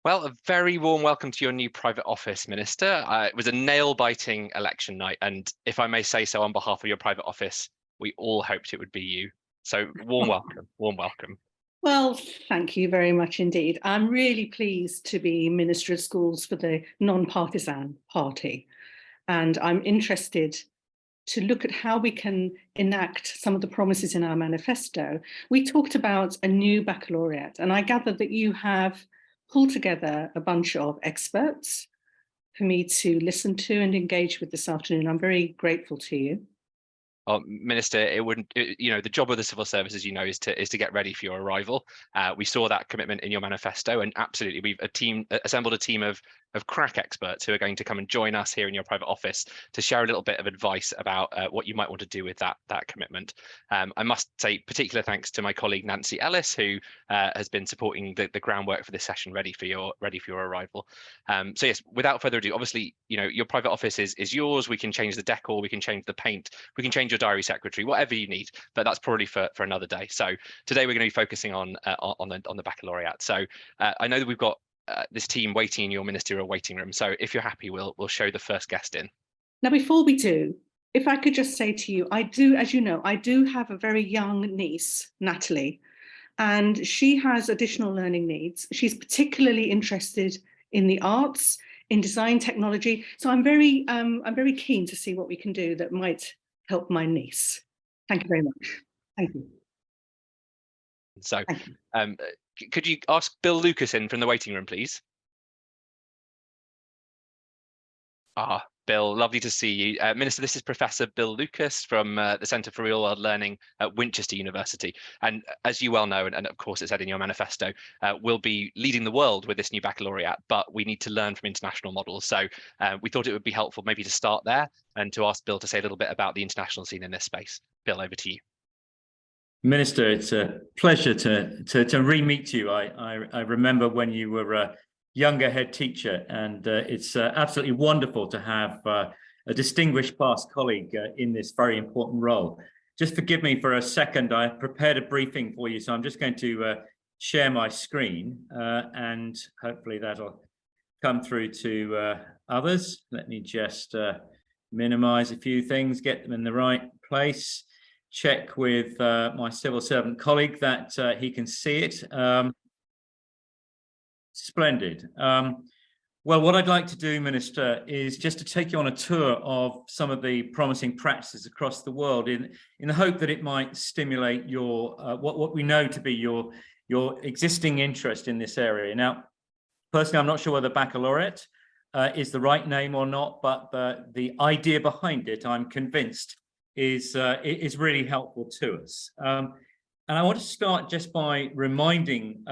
Well, a very warm welcome to your new private office, Minister. It was a nail-biting election night, and if I may say so on behalf of your private office, we all hoped it would be you. So warm welcome, warm welcome. Well, thank you very much indeed. I'm really pleased to be Minister of Schools for the non-partisan party, and I'm interested to look at how we can enact some of the promises in our manifesto. We talked about a new baccalaureate, and I gather that you have pulled together a bunch of experts for me to listen to and engage with this afternoon. I'm very grateful to you. Minister, the job of the civil service, as you know, is to get ready for your arrival. We saw that commitment in your manifesto, and absolutely, we've assembled a team of crack experts who are going to come and join us here in your private office to share a little bit of advice about what you might want to do with that commitment. I must say particular thanks to my colleague Nancy Ellis, who has been supporting the groundwork for this session, ready for your arrival. So yes, without further ado, obviously, your private office is yours. We can change the decor, we can change the paint, we can change your diary secretary, whatever you need, but that's probably for another day. So today we're going to be focusing on the baccalaureate. So I know that we've got this team waiting in your ministerial waiting room. So if you're happy, we'll show the first guest in. Now, before we do, if I could just say to you, as you know, I do have a very young niece, Natalie, and she has additional learning needs. She's particularly interested in the arts, in design technology. So I'm very keen to see what we can do that might help my niece. Thank you very much. Thank you. So could you ask Bill Lucas in from the waiting room, please? Bill, lovely to see you. Minister, this is Professor Bill Lucas from the Centre for Real World Learning at Winchester University. And as you well know, and of course it's said in your manifesto, we'll be leading the world with this new baccalaureate, but we need to learn from international models. So we thought it would be helpful maybe to start there and to ask Bill to say a little bit about the international scene in this space. Bill, over to you. Minister, it's a pleasure to re-meet you. I remember when you were a younger head teacher, and it's absolutely wonderful to have a distinguished past colleague in this very important role. Just forgive me for a second. I prepared a briefing for you, so I'm just going to share my screen, and hopefully that'll come through to others. Let me just minimize a few things, get them in the right place. Check with my civil servant colleague that he can see it. Splendid. Well, what I'd like to do, Minister, is just to take you on a tour of some of the promising practices across the world in the hope that it might stimulate your what we know to be your existing interest in this area. Now, personally, I'm not sure whether baccalaureate is the right name or not, but the idea behind it, I'm convinced, is really helpful to us. And I want to start just by reminding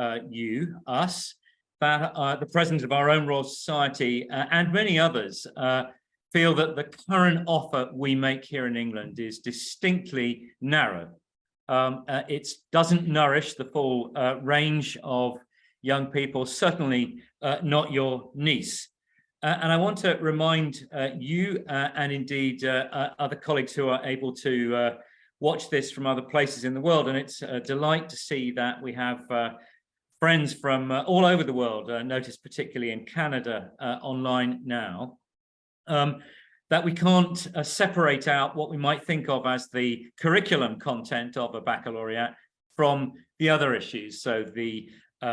us, that the President of our own Royal Society and many others feel that the current offer we make here in England is distinctly narrow. It doesn't nourish the full range of young people, certainly not your niece. And I want to remind you and indeed other colleagues who are able to watch this from other places in the world, and it's a delight to see that we have friends from all over the world, notice particularly in Canada online now, that we can't separate out what we might think of as the curriculum content of a baccalaureate from the other issues. So the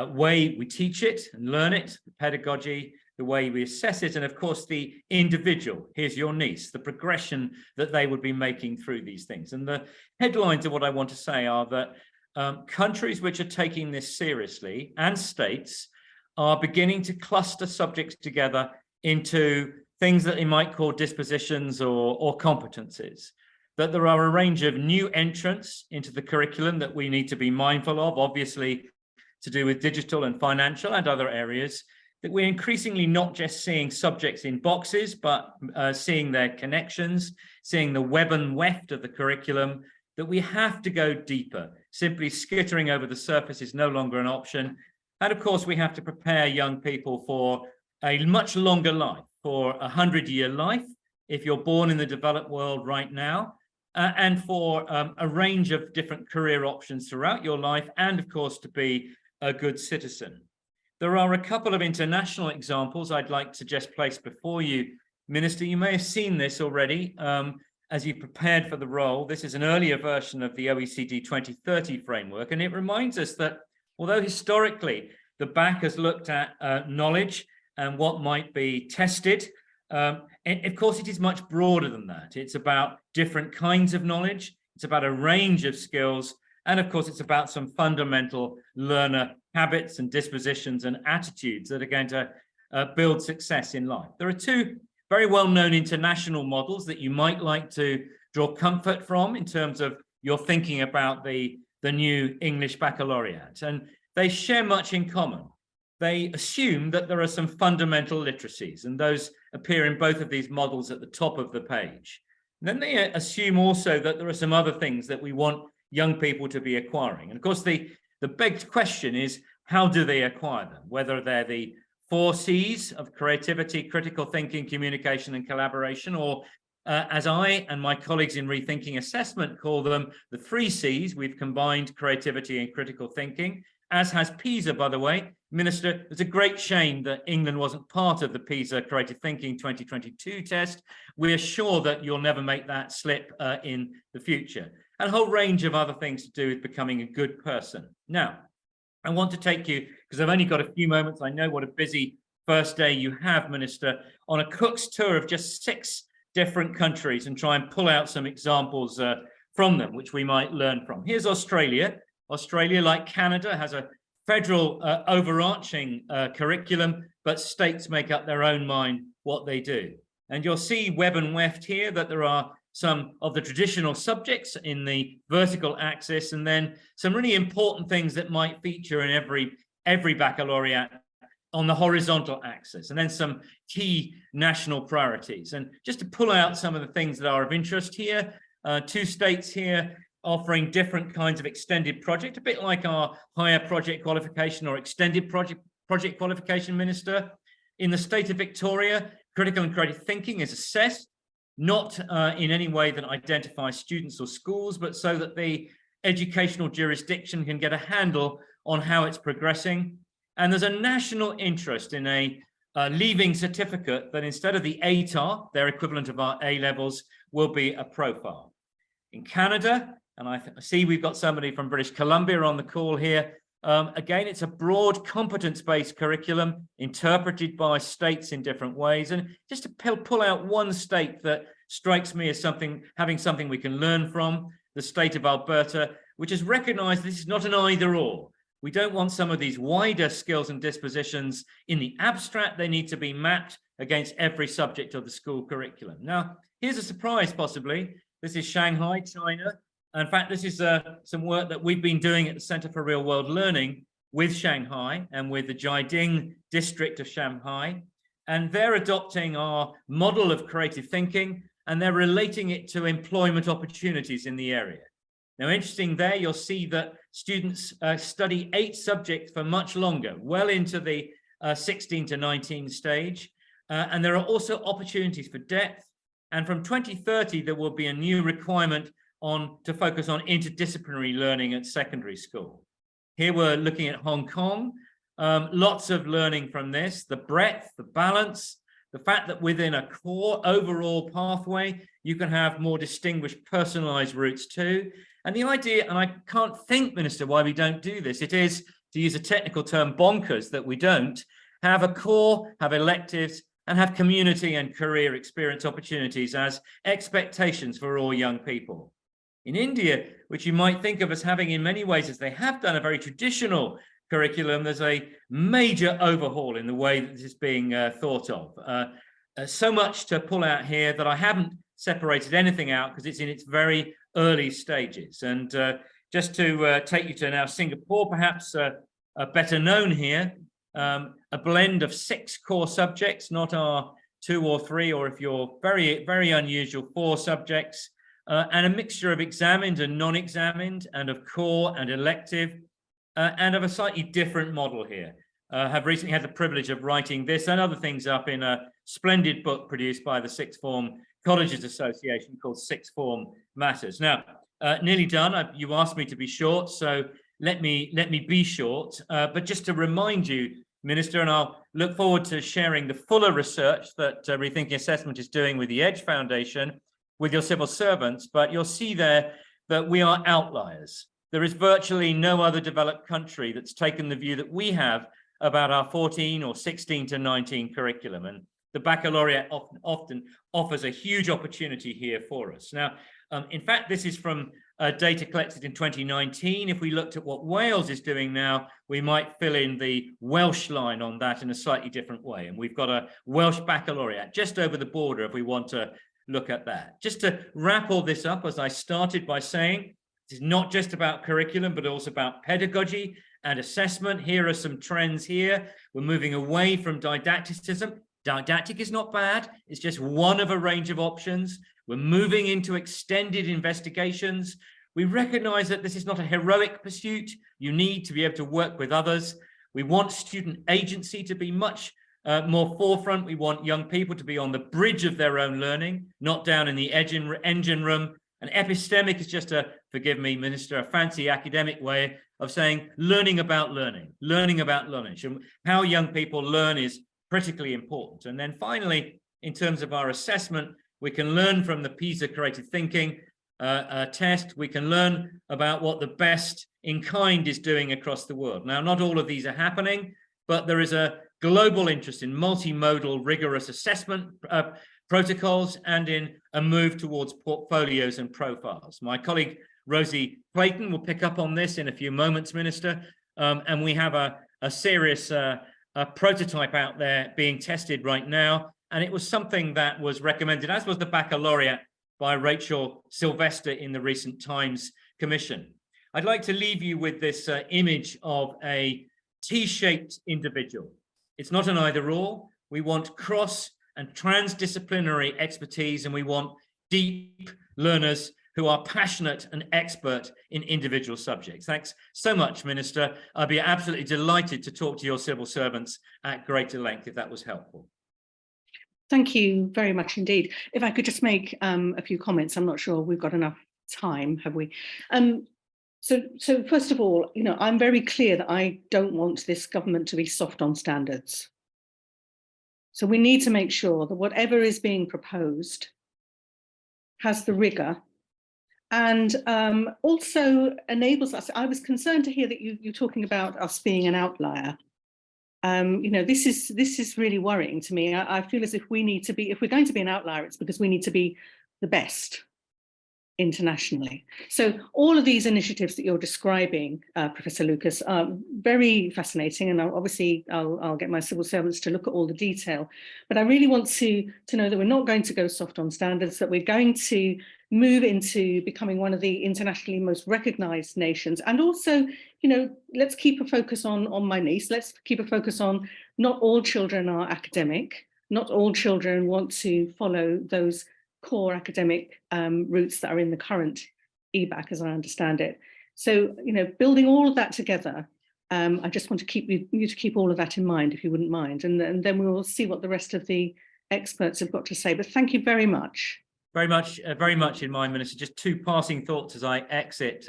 way we teach it and learn it, the pedagogy, the way we assess it, and of course the individual, here's your niece, the progression that they would be making through these things. And the headlines of what I want to say are that countries which are taking this seriously and states are beginning to cluster subjects together into things that they might call dispositions or competencies. That there are a range of new entrants into the curriculum that we need to be mindful of, obviously to do with digital and financial and other areas, that we're increasingly not just seeing subjects in boxes, but seeing their connections, seeing the web and weft of the curriculum, that we have to go deeper. Simply skittering over the surface is no longer an option. And of course, we have to prepare young people for a much longer life, for a 100-year life, if you're born in the developed world right now, and for a range of different career options throughout your life, and of course, to be a good citizen. There are a couple of international examples I'd like to just place before you, Minister. You may have seen this already as you prepared for the role. This is an earlier version of the OECD 2030 framework, and it reminds us that although historically the Bacc has looked at knowledge and what might be tested, of course it is much broader than that. It's about different kinds of knowledge, it's about a range of skills, and of course it's about some fundamental learner habits and dispositions and attitudes that are going to build success in life. There are two very well-known international models that you might like to draw comfort from in terms of your thinking about the new English Baccalaureate, and they share much in common. They assume that there are some fundamental literacies, and those appear in both of these models at the top of the page. And then they assume also that there are some other things that we want young people to be acquiring. And of course, the big question is, how do they acquire them? Whether they're the 4 C's of creativity, critical thinking, communication, and collaboration, or as I and my colleagues in Rethinking Assessment call them, the 3 C's. We've combined creativity and critical thinking, as has PISA, by the way. Minister, it's a great shame that England wasn't part of the PISA Creative Thinking 2022 test. We're sure that you'll never make that slip in the future. And a whole range of other things to do with becoming a good person. Now, I want to take you, because I've only got a few moments, I know what a busy first day you have, Minister, on a Cook's tour of just 6 different countries and try and pull out some examples from them, which we might learn from. Here's Australia. Australia, like Canada, has a federal overarching curriculum, but states make up their own mind what they do. And you'll see web and weft here that there are some of the traditional subjects in the vertical axis, and then some really important things that might feature in every baccalaureate on the horizontal axis, and then some key national priorities. And just to pull out some of the things that are of interest here, 2 states here offering different kinds of extended project, a bit like our higher project qualification or extended project qualification, Minister. In the state of Victoria, critical and creative thinking is assessed, not in any way that identifies students or schools, but so that the educational jurisdiction can get a handle on how it's progressing. And there's a national interest in a leaving certificate that instead of the ATAR, their equivalent of our A levels, will be a profile. In Canada, and I see we've got somebody from British Columbia on the call here. Again, it's a broad competence-based curriculum interpreted by states in different ways. And just to pull out one state that strikes me as having something we can learn from, the state of Alberta, which has recognized this is not an either or. We don't want some of these wider skills and dispositions in the abstract. They need to be mapped against every subject of the school curriculum. Now, here's a surprise possibly. This is Shanghai, China. In fact, this is some work that we've been doing at the Center for Real World Learning with Shanghai and with the Jiading district of Shanghai. And they're adopting our model of creative thinking, and they're relating it to employment opportunities in the area. Now, interesting there, you'll see that students study 8 subjects for much longer, well into the 16 to 19 stage. And there are also opportunities for depth. And from 2030, there will be a new requirement to focus on interdisciplinary learning at secondary school. Here we're looking at Hong Kong. Lots of learning from this, the breadth, the balance, the fact that within a core overall pathway, you can have more distinguished personalized routes too. And the idea, and I can't think, Minister, why we don't do this, it is, to use a technical term, bonkers that we don't have a core, have electives, and have community and career experience opportunities as expectations for all young people. In India, which you might think of as having in many ways, as they have done, a very traditional curriculum, there's a major overhaul in the way that this is being thought of. So much to pull out here that I haven't separated anything out because it's in its very early stages. And just to take you to now Singapore, perhaps better known here, a blend of 6 core subjects, not our 2 or 3, or if you're very, very unusual, 4 subjects, and a mixture of examined and non-examined, and of core and elective, and of a slightly different model here. Have recently had the privilege of writing this and other things up in a splendid book produced by the Sixth Form Colleges Association called Sixth Form Matters. Now, nearly done. You asked me to be short, so let me be short. But just to remind you Minister, and I'll look forward to sharing the fuller research that Rethinking Assessment is doing with the EDGE Foundation, with your civil servants, but you'll see there that we are outliers. There is virtually no other developed country that's taken the view that we have about our 14 or 16 to 19 curriculum, and the baccalaureate often offers a huge opportunity here for us. Now, in fact, this is from data collected in 2019. If we looked at what Wales is doing now, we might fill in the Welsh line on that in a slightly different way. And we've got a Welsh baccalaureate just over the border if we want to look at that. Just to wrap all this up, as I started by saying, this is not just about curriculum, but also about pedagogy and assessment. Here are some trends here. We're moving away from didacticism. Didactic is not bad. It's just one of a range of options. We're moving into extended investigations. We recognize that this is not a heroic pursuit. You need to be able to work with others. We want student agency to be much more forefront. We want young people to be on the bridge of their own learning, not down in the engine room. And epistemic is just a, forgive me, Minister, a fancy academic way of saying learning about learning, learning about knowledge. And how young people learn is critically important. And then finally, in terms of our assessment, we can learn from the PISA creative thinking test. We can learn about what the best in kind is doing across the world. Now, not all of these are happening, but there is a global interest in multimodal, rigorous assessment protocols and in a move towards portfolios and profiles. My colleague Rosie Clayton will pick up on this in a few moments, Minister, and we have a serious prototype out there being tested right now, and it was something that was recommended, as was the baccalaureate, by Rachel Sylvester in the recent Times Commission. I'd like to leave you with this image of a T-shaped individual. It's not an either-or. We want cross and transdisciplinary expertise, and we want deep learners who are passionate and expert in individual subjects. Thanks so much, Minister. I'd be absolutely delighted to talk to your civil servants at greater length if that was helpful. Thank you very much indeed. If I could just make a few comments. I'm not sure we've got enough time, have we? So first of all, I'm very clear that I don't want this government to be soft on standards. So we need to make sure that whatever is being proposed has the rigor and also enables us. I was concerned to hear that you're talking about us being an outlier. This is really worrying to me. I feel as if we need to be, if we're going to be an outlier, it's because we need to be the best internationally. So all of these initiatives that you're describing, Professor Lucas, are very fascinating, and I'll get my civil servants to look at all the detail. But I really want to know that we're not going to go soft on standards, that we're going to move into becoming one of the internationally most recognized nations. And also, let's keep a focus on my niece. Let's keep a focus on not all children are academic. Not all children want to follow those core academic routes that are in the current EBAC, as I understand it. So, building all of that together, I just want to keep you to keep all of that in mind, if you wouldn't mind, and then we will see what the rest of the experts have got to say. But thank you very much. Very much in mind, Minister. Just two passing thoughts as I exit.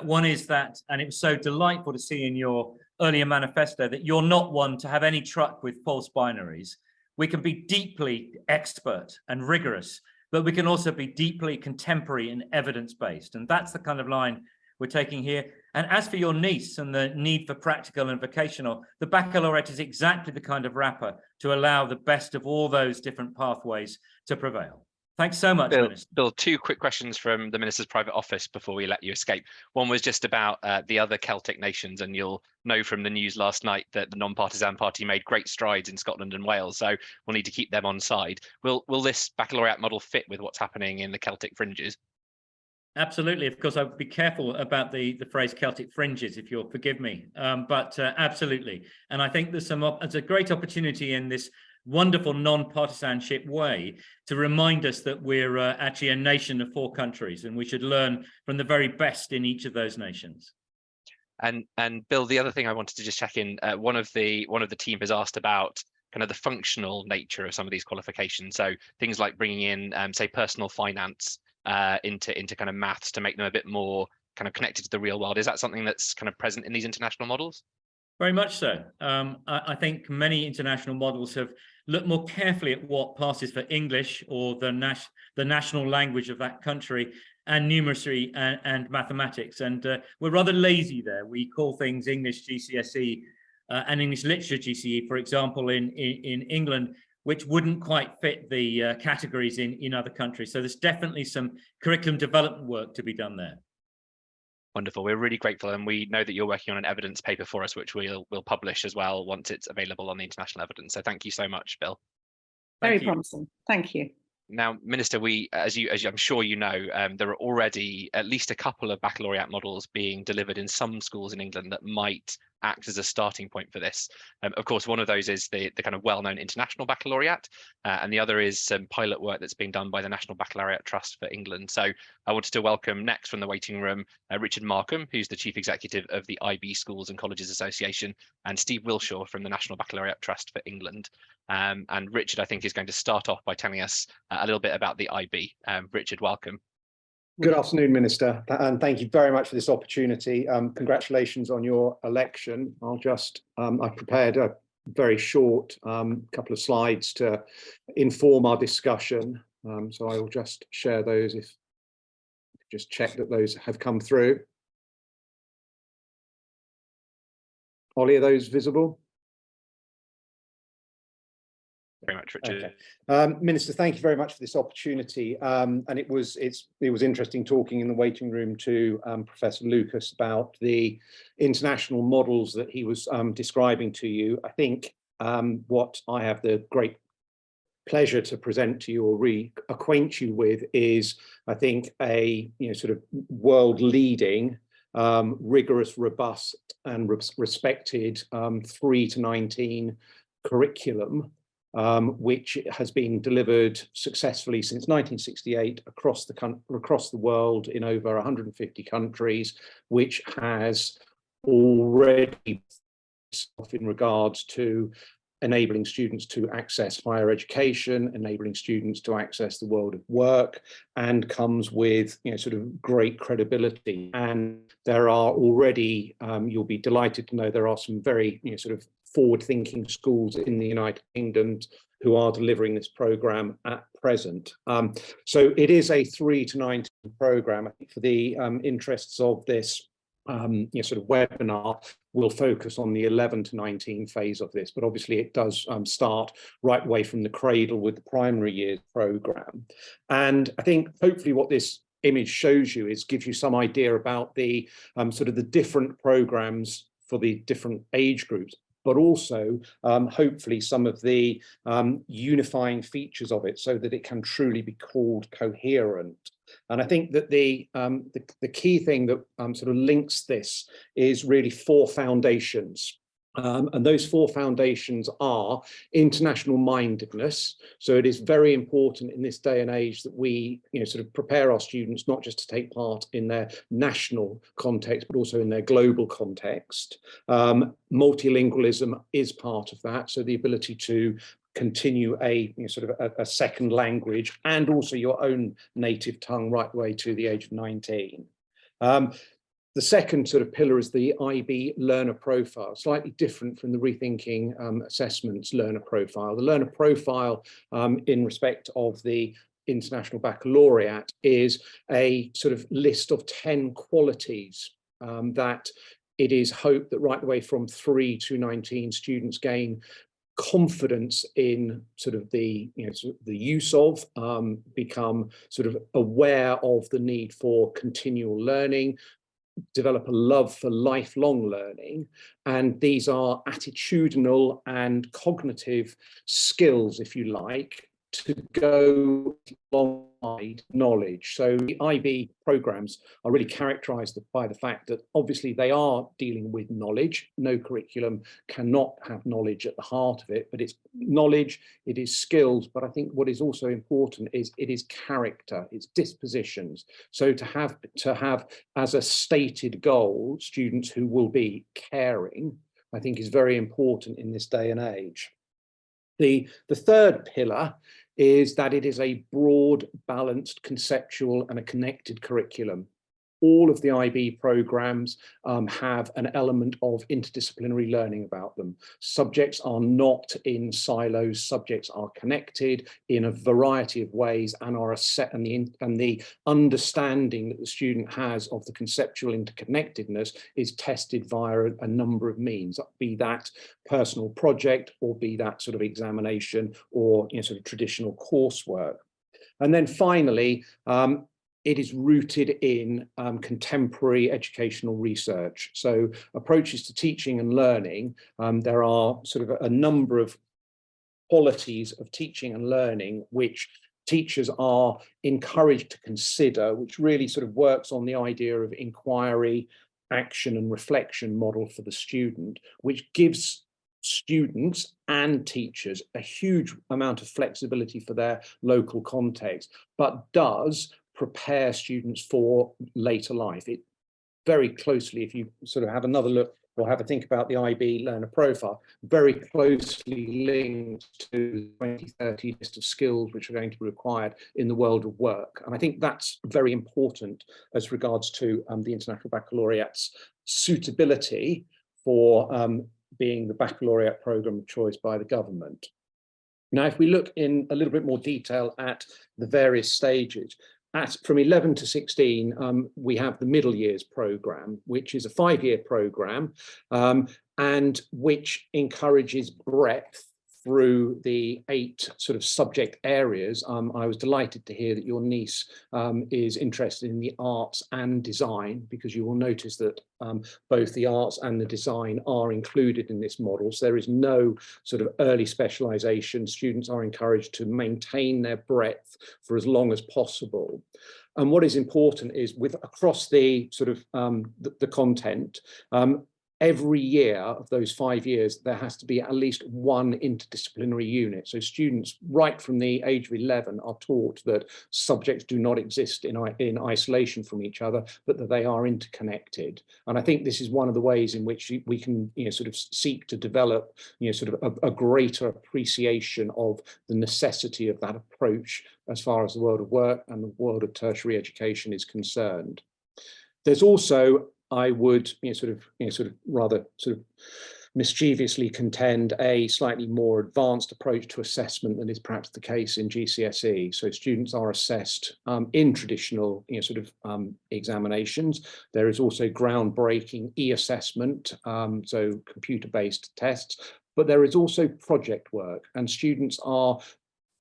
One is that, and it was so delightful to see in your earlier manifesto that you're not one to have any truck with false binaries. We can be deeply expert and rigorous, but we can also be deeply contemporary and evidence-based. And that's the kind of line we're taking here. And as for your niece and the need for practical and vocational, the baccalaureate is exactly the kind of wrapper to allow the best of all those different pathways to prevail. Thanks so much, Minister. Bill, two quick questions from the Minister's private office before we let you escape. One was just about the other Celtic nations, and you'll know from the news last night that the non-partisan party made great strides in Scotland and Wales, so we'll need to keep them on side. Will this baccalaureate model fit with what's happening in the Celtic fringes? Absolutely. Of course, I would be careful about the phrase Celtic fringes, if you'll forgive me, but absolutely. And I think there's a great opportunity in this wonderful non-partisanship way to remind us that we're actually a nation of 4 countries, and we should learn from the very best in each of those nations. And Bill, the other thing I wanted to just check in, one of the team has asked about kind of the functional nature of some of these qualifications. So things like bringing in, say, personal finance into kind of maths to make them a bit more kind of connected to the real world. Is that something that's kind of present in these international models? Very much so. I think many international models have looked more carefully at what passes for English or the national language of that country, and numeracy and mathematics. And we're rather lazy there. We call things English GCSE and English literature GCE, for example, in England, which wouldn't quite fit the categories in other countries. So there's definitely some curriculum development work to be done there. Wonderful. We're really grateful, and we know that you're working on an evidence paper for us, which we'll publish as well once it's available on the international evidence. So thank you so much, Bill. Very promising. Thank you. Now, Minister, as I'm sure you know, there are already at least a couple of baccalaureate models being delivered in some schools in England that might act as a starting point for this. Of course, one of those is the kind of well-known international baccalaureate, and the other is some pilot work that's being done by the National Baccalaureate Trust for England. So I wanted to welcome next from the waiting room, Richard Markham, who's the Chief Executive of the IB Schools and Colleges Association, and Steve Wilshaw from the National Baccalaureate Trust for England. And Richard, I think, is going to start off by telling us a little bit about the IB. Richard, welcome. Good afternoon, Minister, and thank you very much for this opportunity. Congratulations on your election. I've prepared a very short couple of slides to inform our discussion. So I will just share those, just check that those have come through. Ollie, are those visible? Very much, Richard. Okay. Minister, thank you very much for this opportunity. And it was interesting talking in the waiting room to Professor Lucas about the international models that he was describing to you. I think what I have the great pleasure to present to you or reacquaint you with is, I think, a sort of world-leading, rigorous, robust, and respected 3 to 19 curriculum, which has been delivered successfully since 1968 across the world in over 150 countries, which has already in regards to enabling students to access higher education, enabling students to access the world of work, and comes with sort of great credibility. And there are already, you'll be delighted to know, there are some very sort of forward-thinking schools in the United Kingdom who are delivering this program at present. So it is a 3 to 19 program. I think for the interests of this sort of webinar, we'll focus on the 11 to 19 phase of this, but obviously it does start right away from the cradle with the primary years program. And I think hopefully what this image shows you gives you some idea about the sort of the different programs for the different age groups, but also hopefully some of the unifying features of it so that it can truly be called coherent. And I think that the key thing that sort of links this is really 4 foundations. And those 4 foundations are international mindedness. So it is very important in this day and age that we sort of prepare our students not just to take part in their national context, but also in their global context. Multilingualism is part of that. So the ability to continue a sort of a second language and also your own native tongue right the way to the age of 19. The second sort of pillar is the IB learner profile, slightly different from the Rethinking Assessments learner profile. The learner profile in respect of the International Baccalaureate is a sort of list of 10 qualities that it is hoped that right away from 3 to 19 students gain confidence in sort of the the use of, become sort of aware of the need for continual learning, develop a love for lifelong learning. And these are attitudinal and cognitive skills, if you like, to go alongside knowledge. So the IB programs are really characterized by the fact that obviously they are dealing with knowledge. No curriculum cannot have knowledge at the heart of it, but it's knowledge, it is skills. But I think what is also important is it is character, it's dispositions. So to have as a stated goal, students who will be caring, I think is very important in this day and age. The third pillar is that it is a broad, balanced, conceptual and a connected curriculum. all of the IB programs have an element of interdisciplinary learning about them. Subjects are not in silos, subjects are connected in a variety of ways and are a set, and the understanding that the student has of the conceptual interconnectedness is tested via a number of means, be that personal project or be that sort of examination or sort of traditional coursework. And then finally, it is rooted in contemporary educational research. So approaches to teaching and learning, there are sort of a number of qualities of teaching and learning which teachers are encouraged to consider, which really sort of works on the idea of inquiry, action and reflection model for the student, which gives students and teachers a huge amount of flexibility for their local context, but does prepare students for later life. It very closely, if you sort of have another look or have a think about the IB learner profile, very closely linked to the 2030 list of skills which are going to be required in the world of work. And I think that's very important as regards to the International Baccalaureate's suitability for being the baccalaureate programme of choice by the government. Now, if we look in a little bit more detail at the various stages, from 11 to 16, we have the middle years programme, which is a 5-year programme and which encourages breadth through the 8 sort of subject areas. I was delighted to hear that your niece is interested in the arts and design, because you will notice that both the arts and the design are included in this model. So there is no sort of early specialisation. Students are encouraged to maintain their breadth for as long as possible. And what is important is across the sort of the content, every year of those 5 years, there has to be at least one interdisciplinary unit. So students right from the age of 11 are taught that subjects do not exist in isolation from each other, but that they are interconnected. And I think this is one of the ways in which we can sort of seek to develop sort of a greater appreciation of the necessity of that approach as far as the world of work and the world of tertiary education is concerned. There's also, I would sort of rather sort of mischievously contend, a slightly more advanced approach to assessment than is perhaps the case in GCSE. So students are assessed in traditional sort of examinations. There is also groundbreaking e-assessment, so computer-based tests, but there is also project work, and students are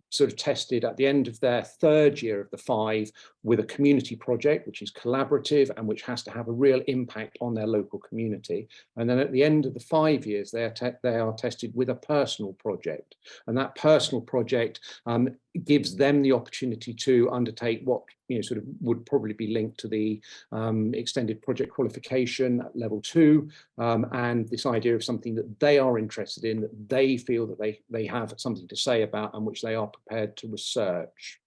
sort of tested at the end of their 3rd year of the 5 with a community project, which is collaborative and which has to have a real impact on their local community. And then at the end of the 5 years, they are tested with a personal project. And that personal project gives them the opportunity to undertake what sort of would probably be linked to the extended project qualification at level 2, and this idea of something that they are interested in, that they feel that they have something to say about, and which they are prepared to research.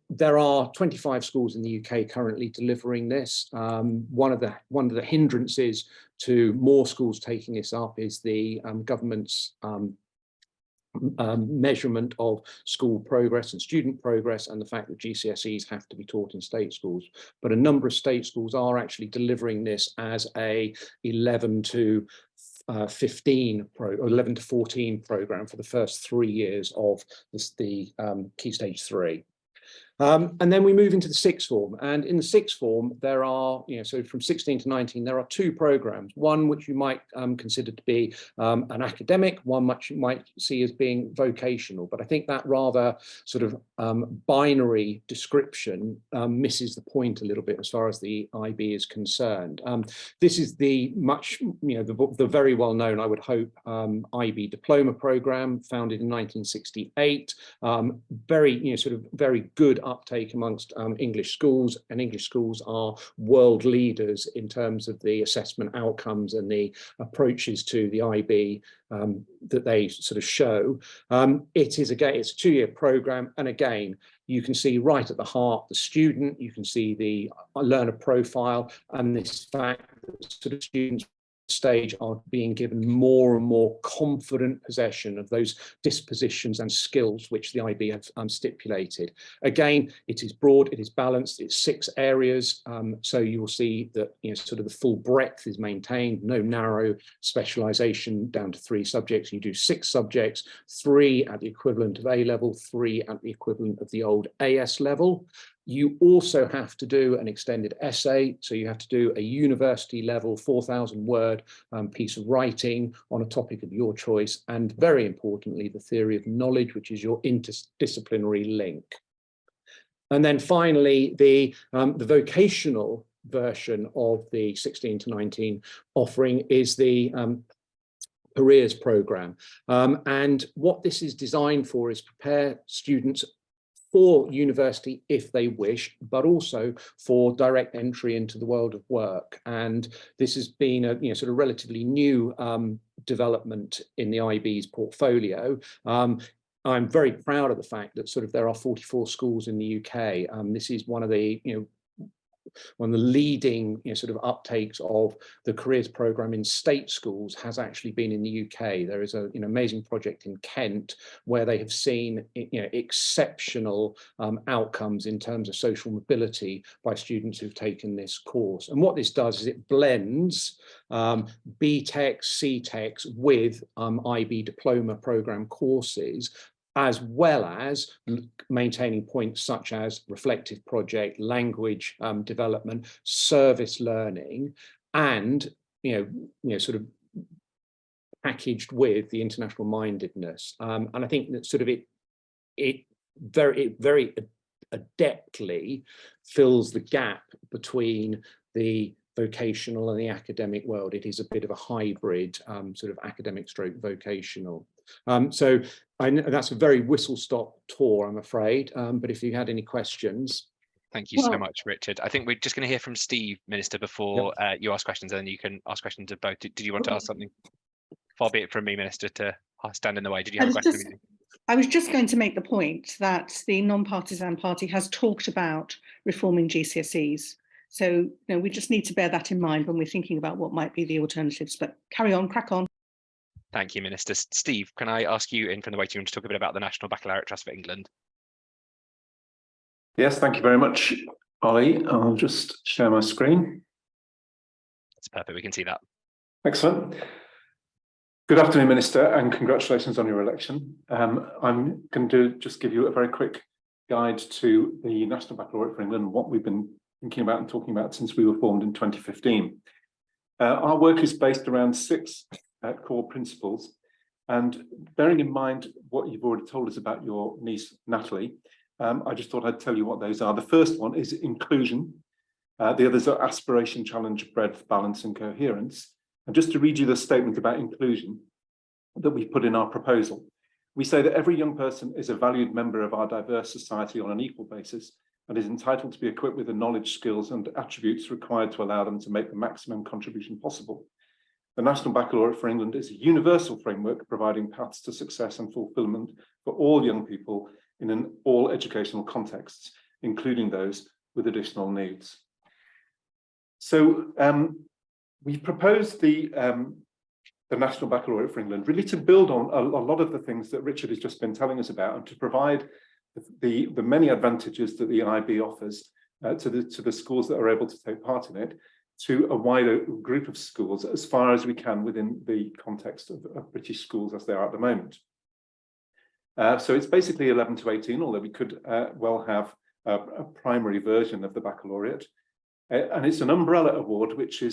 There are 25 schools in the UK currently delivering this. One of the hindrances to more schools taking this up is the government's measurement of school progress and student progress, and the fact that GCSEs have to be taught in state schools. But a number of state schools are actually delivering this as a 11 to 15 or 11 to 14 program for the first 3 years of the Key Stage 3. And then we move into the 6th form, and in the 6th form there are, so from 16 to 19, there are 2 programs. One which you might consider to be an academic, one which you might see as being vocational. But I think that rather sort of binary description misses the point a little bit as far as the IB is concerned. This is the the very well known, I would hope, IB diploma program, founded in 1968. Very sort of very good uptake amongst English schools, and English schools are world leaders in terms of the assessment outcomes and the approaches to the IB that they sort of show. It's a 2-year program, and again, you can see right at the heart the student, you can see the learner profile, and this fact that sort of students stage are being given more and more confident possession of those dispositions and skills which the IB have stipulated. Again, it is broad, it is balanced, it's 6 areas, so you will see that sort of the full breadth is maintained, no narrow specialisation down to 3 subjects. You do 6 subjects, 3 at the equivalent of A level, 3 at the equivalent of the old AS level. You also have to do an extended essay, so you have to do a university level 4,000 word piece of writing on a topic of your choice, and very importantly, the theory of knowledge, which is your interdisciplinary link. And then finally, the vocational version of the 16 to 19 offering is the careers programme. And what this is designed for is prepare students for university if they wish, but also for direct entry into the world of work. And this has been a sort of relatively new development in the IB's portfolio. I'm very proud of the fact that there are 44 schools in the UK. This is one of the leading sort of uptakes of the careers programme in state schools has actually been in the UK. There is an amazing project in Kent where they have seen exceptional outcomes in terms of social mobility by students who've taken this course. And what this does is it blends BTECs, CTECs with IB diploma programme courses, as well as maintaining points such as reflective project, language development, service learning, and sort of packaged with the international mindedness. And I think that sort of it very adeptly fills the gap between the vocational and the academic world. It is a bit of a hybrid sort of academic stroke vocational. So I know that's a very whistle-stop tour, I'm afraid, but if you had any questions. Thank you so much, Richard. I think we're just going to hear from Steve, Minister, before you ask questions, and then you can ask questions of both. Did you want to ask something? Far be it from me, Minister, to stand in the way. Did you have a question? I was just going to make the point that the non-partisan party has talked about reforming GCSEs. So we just need to bear that in mind when we're thinking about what might be the alternatives, but carry on, crack on. Thank you, Minister. Steve, can I ask you in from the waiting room to talk a bit about the National Baccalaureate Trust for England? Yes, thank you very much, Ollie. I'll just share my screen. That's perfect, we can see that. Excellent. Good afternoon, Minister, and congratulations on your election. I'm going to just give you a very quick guide to the National Baccalaureate for England, what we've been thinking about and talking about since we were formed in 2015. Our work is based around 6 core principles, and bearing in mind what you've already told us about your niece Natalie, I just thought I'd tell you what those are. The first one is inclusion, the others are aspiration, challenge, breadth, balance and coherence. And just to read you the statement about inclusion that we put in our proposal, we say that every young person is a valued member of our diverse society on an equal basis and is entitled to be equipped with the knowledge, skills and attributes required to allow them to make the maximum contribution possible. The National Baccalaureate for England is a universal framework providing paths to success and fulfilment for all young people in all educational contexts, including those with additional needs. So we've proposed the National Baccalaureate for England really to build on a lot of the things that Richard has just been telling us about, and to provide the many advantages that the IB offers to the schools that are able to take part in it, to a wider group of schools as far as we can within the context of British schools as they are at the moment. So it's basically 11 to 18, although we could well have a primary version of the baccalaureate. And it's an umbrella award, which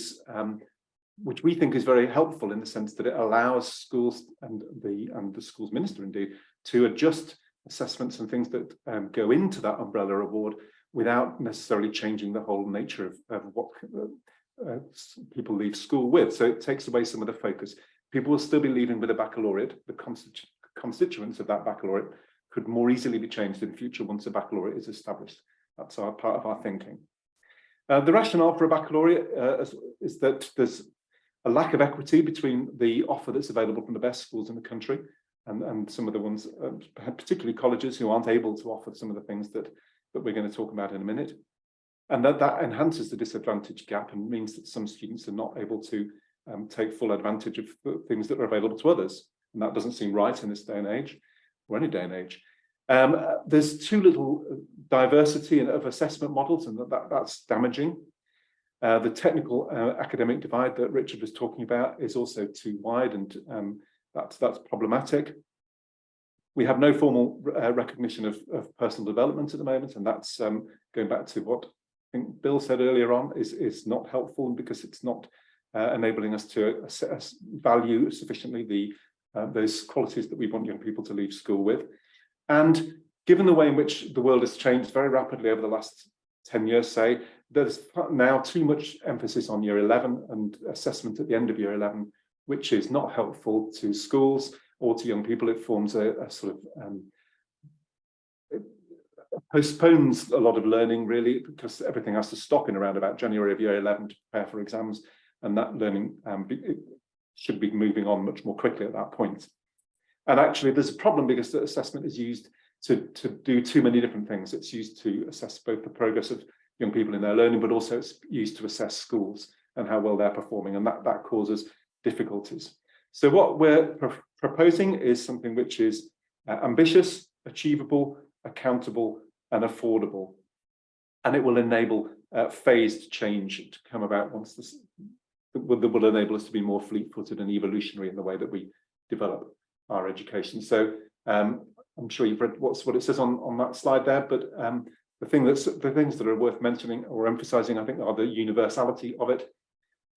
we think is very helpful in the sense that it allows schools and the schools minister indeed to adjust assessments and things that go into that umbrella award without necessarily changing the whole nature of what people leave school with. So it takes away some of the focus. People will still be leaving with a baccalaureate. The constituents of that baccalaureate could more easily be changed in future once a baccalaureate is established. That's part of our thinking. The rationale for a baccalaureate is that there's a lack of equity between the offer that's available from the best schools in the country and some of the ones, particularly colleges, who aren't able to offer some of the things that we're going to talk about in a minute. And that enhances the disadvantage gap and means that some students are not able to take full advantage of the things that are available to others. And that doesn't seem right in this day and age, or any day and age. There's too little diversity of assessment models, and that's damaging. The technical academic divide that Richard was talking about is also too wide, and that's problematic. We have no formal recognition of personal development at the moment, and that's going back to what I think Bill said earlier on, is not helpful because it's not enabling us to value sufficiently those qualities that we want young people to leave school with. And given the way in which the world has changed very rapidly over the last 10 years, say, there's now too much emphasis on year 11 and assessment at the end of year 11, which is not helpful to schools or to young people. It forms a sort of it postpones a lot of learning, really, because everything has to stop in around about January of year 11 to prepare for exams, and that learning it should be moving on much more quickly at that point. And actually, there's a problem because the assessment is used to do too many different things. It's used to assess both the progress of young people in their learning, but also it's used to assess schools and how well they're performing, and that causes difficulties. So what we're proposing is something which is ambitious, achievable, accountable, and affordable. And it will enable phased change to come about once this will enable us to be more fleet-footed and evolutionary in the way that we develop our education. So I'm sure you've read what it says on that slide there, but the things that are worth mentioning or emphasizing, I think, are the universality of it,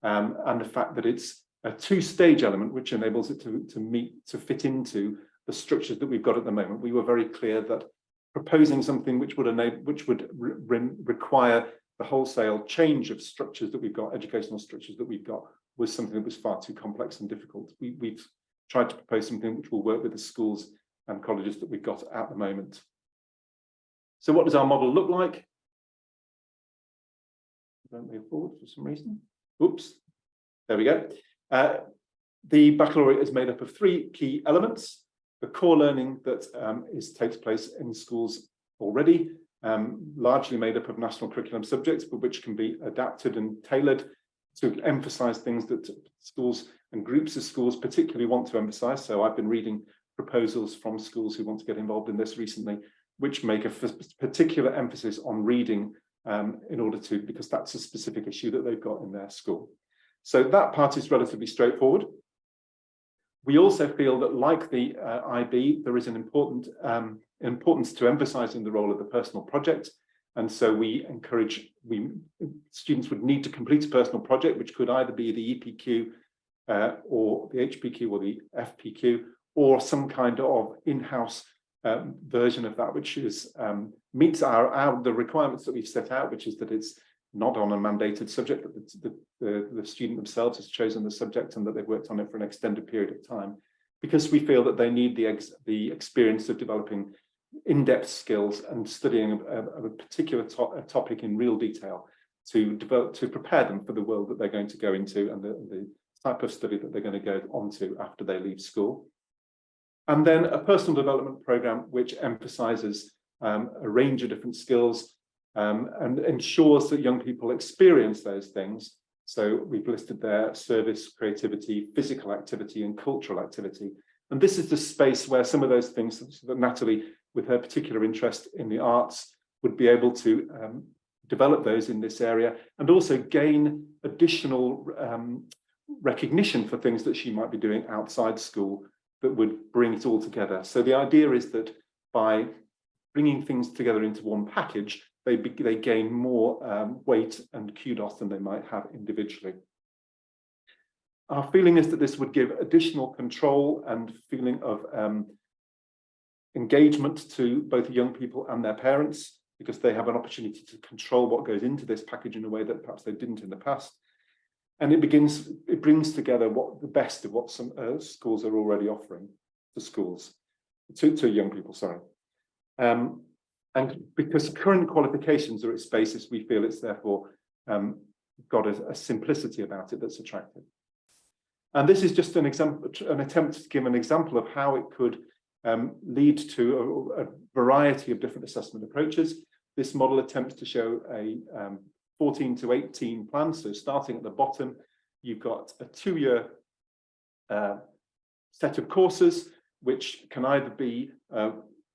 and the fact that it's a two-stage element which enables it to fit into the structures that we've got at the moment. We were very clear that proposing something which would require the wholesale change of structures that we've got, educational structures that we've got, was something that was far too complex and difficult. We've tried to propose something which will work with the schools and colleges that we've got at the moment. So what does our model look like? Don't move forward for some reason. Oops, there we go. The baccalaureate is made up of three key elements: the core learning that takes place in schools already, largely made up of national curriculum subjects, but which can be adapted and tailored to emphasize things that schools and groups of schools particularly want to emphasize. So I've been reading proposals from schools who want to get involved in this recently, which make a particular emphasis on reading because that's a specific issue that they've got in their school. So that part is relatively straightforward. We also feel that, like the IB, there is an importance to emphasising the role of the personal project. And so we encourage, students would need to complete a personal project, which could either be the EPQ or the HPQ or the FPQ, or some kind of in-house version of that, which is meets the requirements that we've set out, which is that it's not on a mandated subject, that the student themselves has chosen the subject and that they've worked on it for an extended period of time, because we feel that they need the experience of developing in-depth skills and studying a particular topic in real detail to prepare them for the world that they're going to go into and the type of study that they're going to go on to after they leave school. And then a personal development program which emphasizes a range of different skills and ensures that young people experience those things. So we've listed there service, creativity, physical activity, and cultural activity. And this is the space where some of those things that Natalie, with her particular interest in the arts, would be able to develop those in this area and also gain additional recognition for things that she might be doing outside school that would bring it all together. So the idea is that by bringing things together into one package, they gain more weight and kudos than they might have individually. Our feeling is that this would give additional control and feeling of engagement to both young people and their parents, because they have an opportunity to control what goes into this package in a way that perhaps they didn't in the past. And it brings together the best of what some schools are already offering to young people, sorry. And because current qualifications are its basis, we feel it's therefore got a simplicity about it that's attractive. And this is just an attempt to give an example of how it could lead to a variety of different assessment approaches. This model attempts to show a 14 to 18 plan, so starting at the bottom you've got a 2-year set of courses, which can either be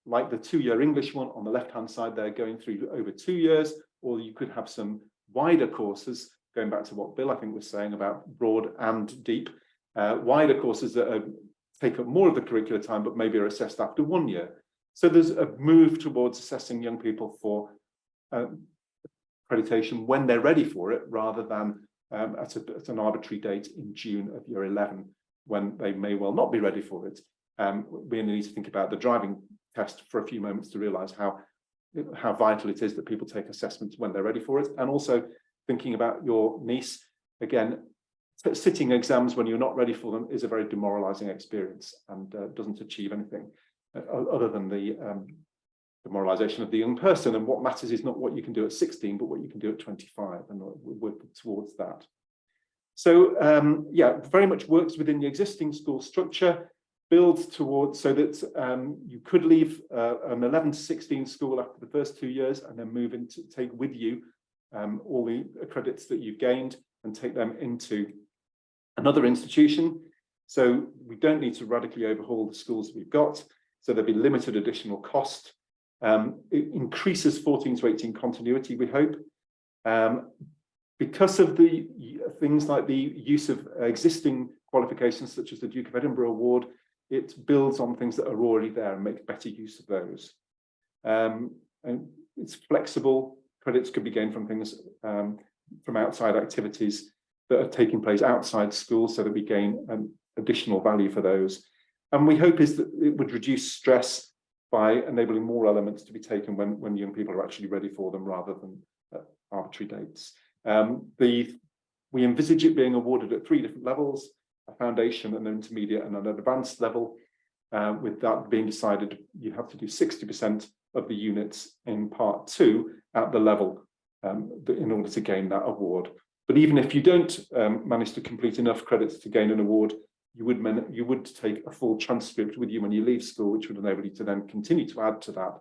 like the 2-year English one on the left-hand side there, going through over 2 years, or you could have some wider courses, going back to what Bill, I think, was saying about broad and deep, wider courses that take up more of the curricular time, but maybe are assessed after 1 year. So there's a move towards assessing young people for accreditation when they're ready for it, rather than at an arbitrary date in June of year 11, when they may well not be ready for it. We need to think about the driving test for a few moments to realise how vital it is that people take assessments when they're ready for it, and also thinking about your niece. Again, sitting exams when you're not ready for them is a very demoralising experience, and doesn't achieve anything other than the demoralisation of the young person. And what matters is not what you can do at 16, but what you can do at 25, and we're working towards that. So yeah, very much works within the existing school structure, builds towards so that you could leave an 11 to 16 school after the first 2 years, and then move into take with you all the credits that you've gained and take them into another institution. So we don't need to radically overhaul the schools we've got. So there'll be limited additional cost. It increases 14 to 18 continuity, we hope. Because of the things like the use of existing qualifications, such as the Duke of Edinburgh Award, it builds on things that are already there and makes better use of those. And it's flexible. Credits could be gained from things from outside activities that are taking place outside school, so that we gain additional value for those. And we hope is that it would reduce stress by enabling more elements to be taken when young people are actually ready for them, rather than arbitrary dates. We envisage it being awarded at 3 different levels: a foundation, an intermediate, and an advanced level. With that being decided, you have to do 60% of the units in part 2 at the level in order to gain that award. But even if you don't manage to complete enough credits to gain an award, you would take a full transcript with you when you leave school, which would enable you to then continue to add to that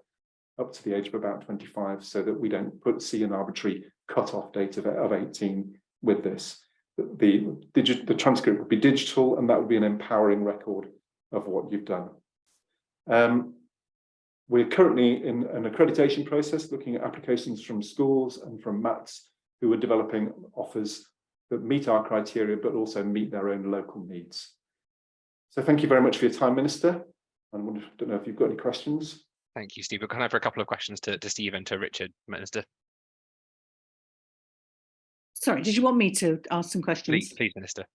up to the age of about 25, so that we don't see an arbitrary cut-off date of 18 with this. The transcript would be digital, and that would be an empowering record of what you've done. We're currently in an accreditation process, looking at applications from schools and from MATs who are developing offers that meet our criteria, but also meet their own local needs. So thank you very much for your time, Minister. I don't know if you've got any questions. Thank you, Steve. We're kind of for a couple of questions to Steve and to Richard, Minister. Sorry, did you want me to ask some questions? Please, Minister.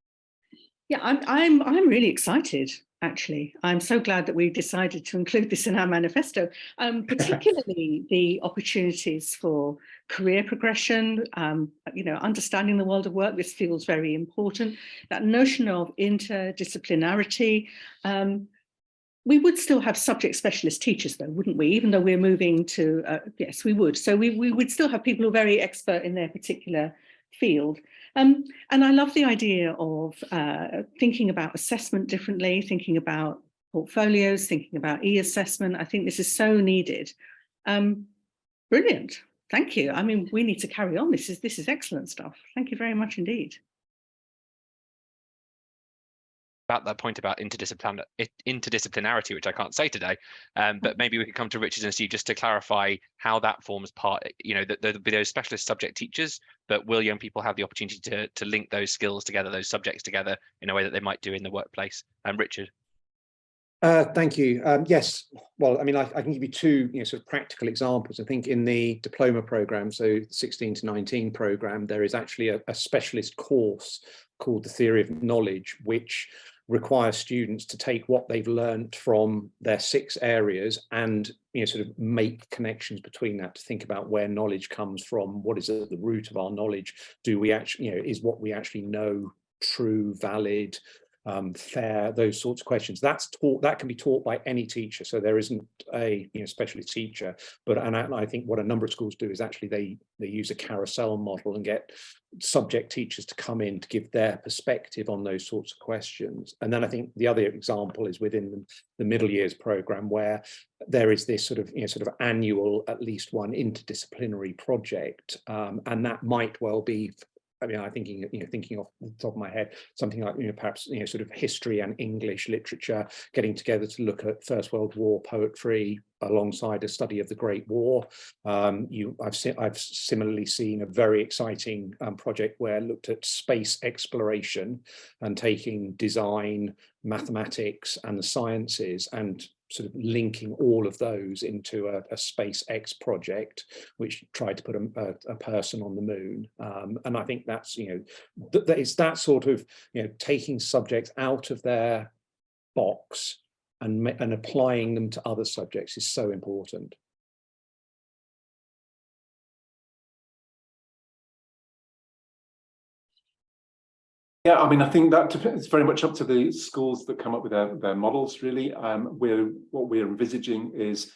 Yeah, I'm really excited, actually. I'm so glad that we've decided to include this in our manifesto, particularly the opportunities for career progression, understanding the world of work. This feels very important. That notion of interdisciplinarity. We would still have subject specialist teachers, though, wouldn't we? Even though we're moving to, yes, we would. So we would still have people who are very expert in their particular field. And I love the idea of thinking about assessment differently, thinking about portfolios, thinking about e-assessment. I think this is so needed. Brilliant. Thank you. I mean, we need to carry on. This is excellent stuff. Thank you very much indeed. About that point about interdisciplinarity, which I can't say today, but maybe we could come to Richard and Steve just to clarify how that forms part, that there'll be those specialist subject teachers, but will young people have the opportunity to link those skills together, those subjects together in a way that they might do in the workplace? Richard. Thank you. Yes, well, I mean, I can give you two sort of practical examples. I think in the diploma programme, so 16 to 19 programme, there is actually a specialist course called the Theory of Knowledge, which require students to take what they've learned from their 6 areas and sort of make connections between that, to think about where knowledge comes from, what is at the root of our knowledge, do we actually, is what we actually know true, valid, fair, those sorts of questions. That can be taught by any teacher, so there isn't a specialist teacher. But I think what a number of schools do is actually they use a carousel model and get subject teachers to come in to give their perspective on those sorts of questions. And then I think the other example is within the middle years programme, where there is this sort of annual, at least one interdisciplinary project, and that might well be I mean, I'm thinking, thinking off the top of my head, something like, perhaps, sort of history and English literature, getting together to look at First World War poetry alongside a study of the Great War. I've similarly seen a very exciting project where I looked at space exploration and taking design, mathematics, and the sciences and sort of linking all of those into a SpaceX project, which tried to put a person on the moon. And I think that's, it's that sort of, taking subjects out of their box and applying them to other subjects is so important. Yeah, I mean, I think that it's very much up to the schools that come up with their models, really. What we're envisaging is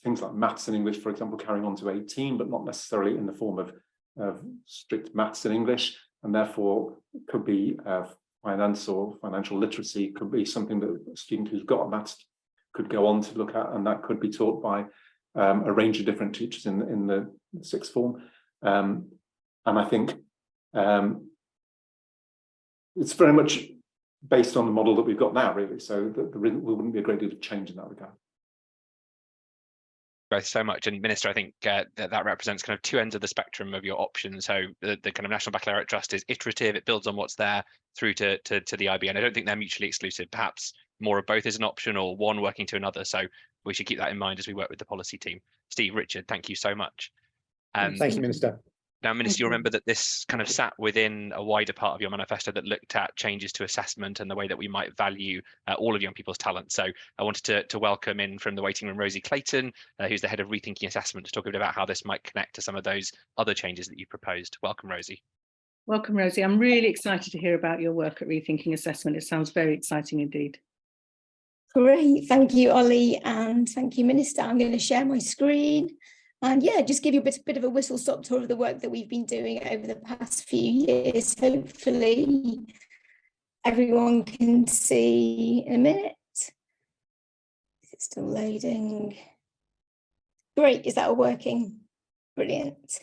things like maths and English, for example, carrying on to 18, but not necessarily in the form of strict maths and English, and therefore could be finance or financial literacy could be something that a student who's got a maths could go on to look at, and that could be taught by a range of different teachers in the sixth form. And I think it's very much based on the model that we've got now, really. So there wouldn't be a great deal of change in that regard. Both so much. And Minister, I think that represents kind of two ends of the spectrum of your options. So the kind of National Baccalaureate Trust is iterative, it builds on what's there through to the IB. And I don't think they're mutually exclusive. Perhaps more of both is an option or one working to another. So we should keep that in mind as we work with the policy team. Steve, Richard, thank you so much. Thank you, Minister. Now, Minister, you'll remember that this kind of sat within a wider part of your manifesto that looked at changes to assessment and the way that we might value all of young people's talent. So I wanted to welcome in from the waiting room Rosie Clayton, who's the head of Rethinking Assessment, to talk a bit about how this might connect to some of those other changes that you proposed. Welcome, Rosie. Welcome, Rosie. I'm really excited to hear about your work at Rethinking Assessment. It sounds very exciting indeed. Great, thank you, Ollie, and thank you, Minister. I'm going to share my screen. And yeah, just give you a bit of a whistle-stop tour of the work that we've been doing over the past few years. Hopefully everyone can see in a minute. Is it still loading? Great, is that all working? Brilliant.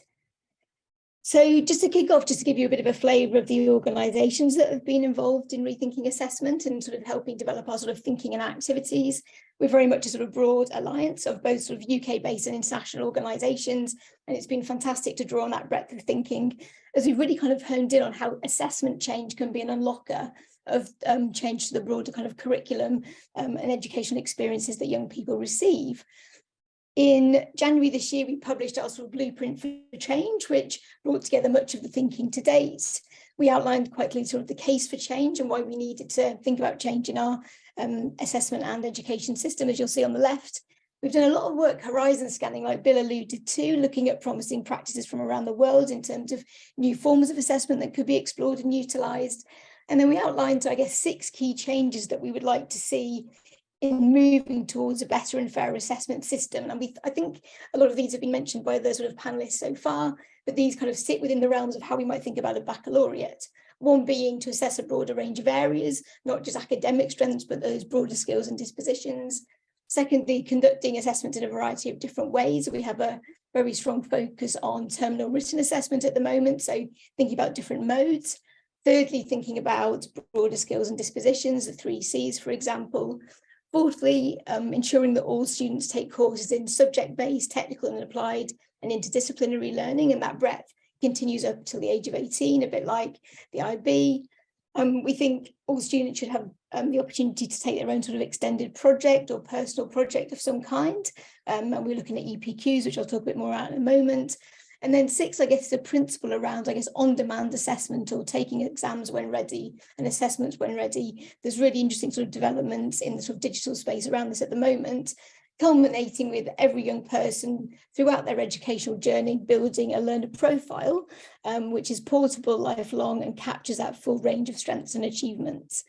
So just to kick off, just to give you a bit of a flavour of the organisations that have been involved in rethinking assessment and sort of helping develop our sort of thinking and activities. We're very much a sort of broad alliance of both sort of UK-based and international organisations, and it's been fantastic to draw on that breadth of thinking as we've really kind of honed in on how assessment change can be an unlocker of change to the broader kind of curriculum and educational experiences that young people receive. In January this year, we published our sort of blueprint for change, which brought together much of the thinking to date. We outlined quite clearly sort of the case for change and why we needed to think about change in our assessment and education system, as you'll see on the left. We've done a lot of work horizon scanning, like Bill alluded to, looking at promising practices from around the world in terms of new forms of assessment that could be explored and utilised. And then we outlined, I guess, 6 key changes that we would like to see in moving towards a better and fairer assessment system. And I think a lot of these have been mentioned by the sort of panelists so far, but these kind of sit within the realms of how we might think about a baccalaureate. One being to assess a broader range of areas, not just academic strengths, but those broader skills and dispositions. Secondly, conducting assessment in a variety of different ways. We have a very strong focus on terminal written assessment at the moment, so thinking about different modes. Thirdly, thinking about broader skills and dispositions, the 3 Cs, for example. Fourthly, ensuring that all students take courses in subject-based, technical and applied and interdisciplinary learning, and that breadth continues up till the age of 18, a bit like the IB. We think all students should have the opportunity to take their own sort of extended project or personal project of some kind. And we're looking at EPQs, which I'll talk a bit more about in a moment. And then 6, I guess, is a principle around, I guess, on-demand assessment or taking exams when ready and assessments when ready. There's really interesting sort of developments in the sort of digital space around this at the moment, culminating with every young person throughout their educational journey building a learner profile, which is portable, lifelong, and captures that full range of strengths and achievements.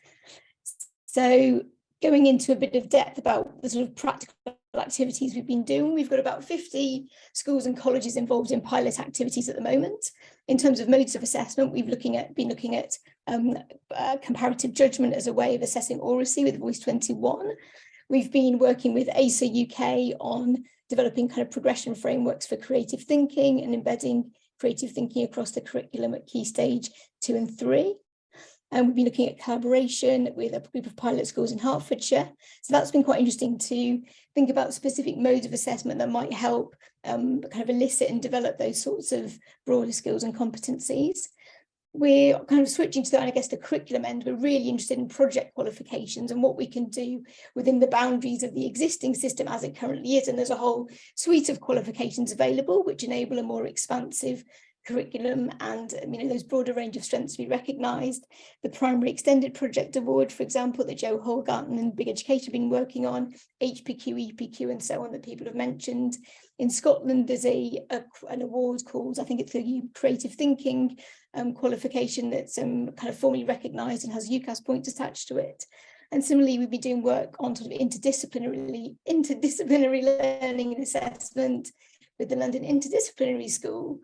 So going into a bit of depth about the sort of practical activities we've been doing, we've got about 50 schools and colleges involved in pilot activities at the moment. In terms of modes of assessment, we've been looking at comparative judgment as a way of assessing oracy with Voice 21. We've been working with ASA UK on developing kind of progression frameworks for creative thinking and embedding creative thinking across the curriculum at Key Stage 2 and 3. And we've been looking at collaboration with a group of pilot schools in Hertfordshire. So that's been quite interesting to think about specific modes of assessment that might help kind of elicit and develop those sorts of broader skills and competencies. We're kind of switching to, I guess, the curriculum end. We're really interested in project qualifications and what we can do within the boundaries of the existing system as it currently is. And there's a whole suite of qualifications available which enable a more expansive curriculum and those broader range of strengths to be recognised. The Primary Extended Project Award, for example, that Joe Holgarten and Big Education have been working on, HPQ, EPQ and so on that people have mentioned. In Scotland, there's an award called, I think it's the Creative Thinking qualification that's kind of formally recognised and has UCAS points attached to it. And similarly, we've been doing work on sort of interdisciplinary learning and assessment with the London Interdisciplinary School,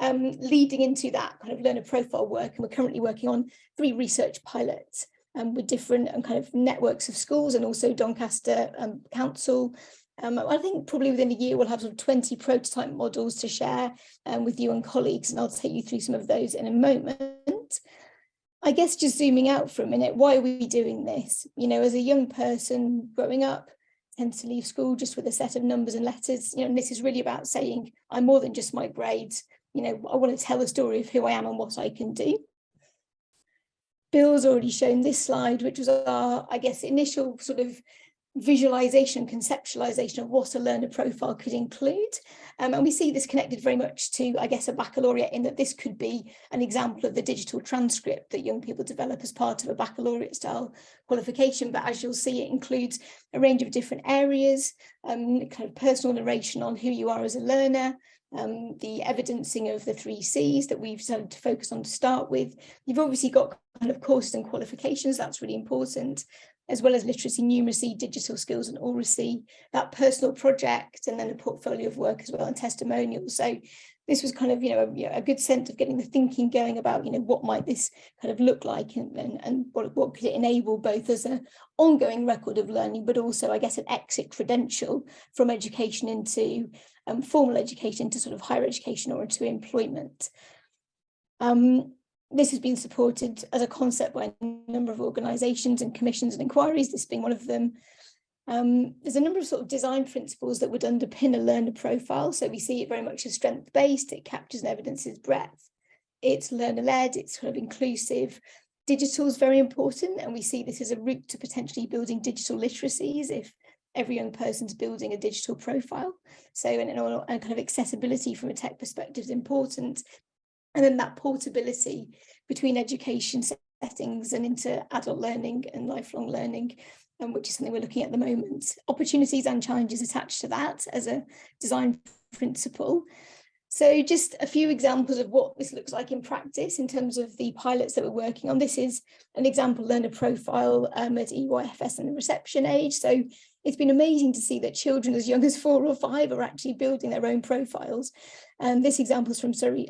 leading into that kind of learner profile work. And we're currently working on 3 research pilots with different kind of networks of schools and also Doncaster Council. I think probably within a year we'll have sort of 20 prototype models to share with you and colleagues, and I'll take you through some of those in a moment. I guess just zooming out for a minute, why are we doing this? As a young person growing up, tend to leave school just with a set of numbers and letters, and this is really about saying I'm more than just my grades. I want to tell a story of who I am and what I can do. Bill's already shown this slide, which was our, I guess, initial sort of visualization, conceptualization of what a learner profile could include. And we see this connected very much to, I guess, a baccalaureate, in that this could be an example of the digital transcript that young people develop as part of a baccalaureate style qualification. But as you'll see, it includes a range of different areas, kind of personal narration on who you are as a learner, the evidencing of the 3 C's that we've started to focus on to start with. You've obviously got kind of courses and qualifications, that's really important, as well as literacy, numeracy, digital skills and oracy, that personal project, and then a portfolio of work as well, and testimonials. So this was kind of, a good sense of getting the thinking going about, what might this kind of look like, and what could it enable, both as an ongoing record of learning, but also, I guess, an exit credential from education into formal education, into sort of higher education or into employment. This has been supported as a concept by a number of organisations and commissions and inquiries, this being one of them. There's a number of sort of design principles that would underpin a learner profile. So we see it very much as strength-based, it captures and evidences breadth, it's learner-led, it's kind of inclusive. Digital is very important, and we see this as a route to potentially building digital literacies if every young person's building a digital profile. So, and kind of accessibility from a tech perspective is important. And then that portability between education settings and into adult learning and lifelong learning, which is something we're looking at the moment. Opportunities and challenges attached to that as a design principle. So just a few examples of what this looks like in practice in terms of the pilots that we're working on. This is an example learner profile at EYFS and the reception age. So it's been amazing to see that children as young as 4 or 5 are actually building their own profiles. And this example is from Surrey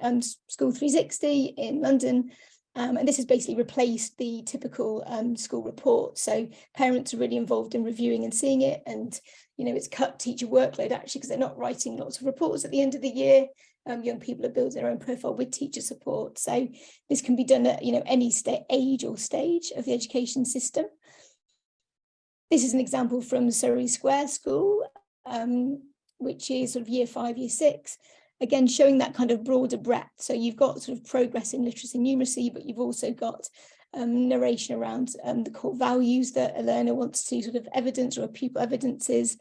School 360 in London. And this has basically replaced the typical school report. So parents are really involved in reviewing and seeing it. And, it's cut teacher workload actually, because they're not writing lots of reports at the end of the year. Young people are building their own profile with teacher support. So this can be done at, any age or stage of the education system. This is an example from Surrey Square School, which is sort of year 5, year 6. Again, showing that kind of broader breadth. So you've got sort of progress in literacy and numeracy, but you've also got narration around the core values that a learner wants to sort of evidence, or a pupil evidences,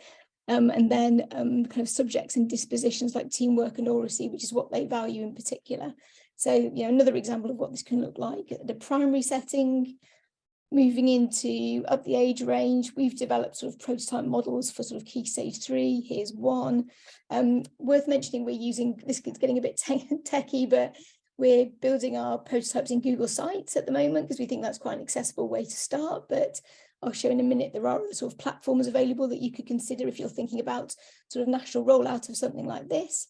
and then kind of subjects and dispositions like teamwork and oracy, which is what they value in particular. So, another example of what this can look like at the primary setting. Moving into up the age range, we've developed sort of prototype models for sort of Key Stage 3. Here's one. Worth mentioning, we're using, this is getting a bit techie, but we're building our prototypes in Google Sites at the moment because we think that's quite an accessible way to start. But I'll show in a minute, there are other sort of platforms available that you could consider if you're thinking about sort of national rollout of something like this.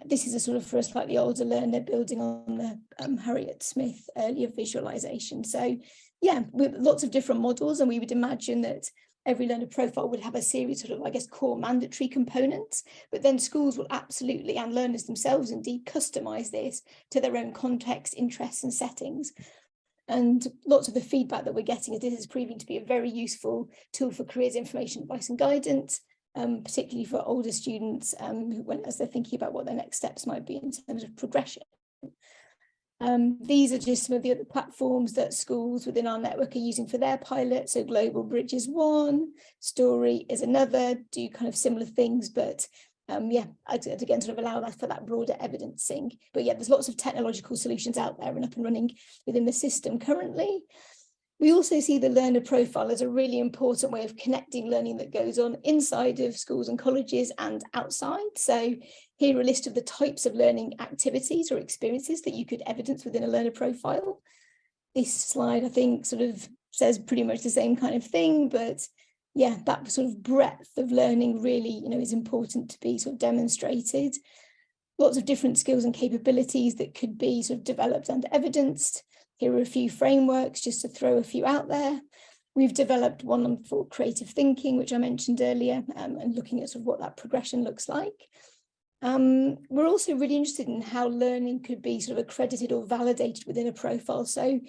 This is a sort of, for a slightly older learner, building on the Harriet Smith earlier visualization. So yeah, with lots of different models, and we would imagine that every learner profile would have a series of, I guess, core mandatory components, but then schools will absolutely, and learners themselves indeed, customise this to their own context, interests and settings. And lots of the feedback that we're getting is this is proving to be a very useful tool for careers information, advice and guidance, particularly for older students as they're thinking about what their next steps might be in terms of progression. These are just some of the other platforms that schools within our network are using for their pilot. So Global Bridge is one, Story is another, do kind of similar things, but yeah, I'd again sort of allow that for that broader evidencing. But yeah, there's lots of technological solutions out there and up and running within the system currently. We also see the learner profile as a really important way of connecting learning that goes on inside of schools and colleges and outside. So here are a list of the types of learning activities or experiences that you could evidence within a learner profile. This slide, I think, sort of says pretty much the same kind of thing, but yeah, that sort of breadth of learning really, is important to be sort of demonstrated. Lots of different skills and capabilities that could be sort of developed and evidenced. Here are a few frameworks just to throw a few out there. We've developed one for creative thinking, which I mentioned earlier, and looking at sort of what that progression looks like. We're also really interested in how learning could be sort of accredited or validated within a profile. So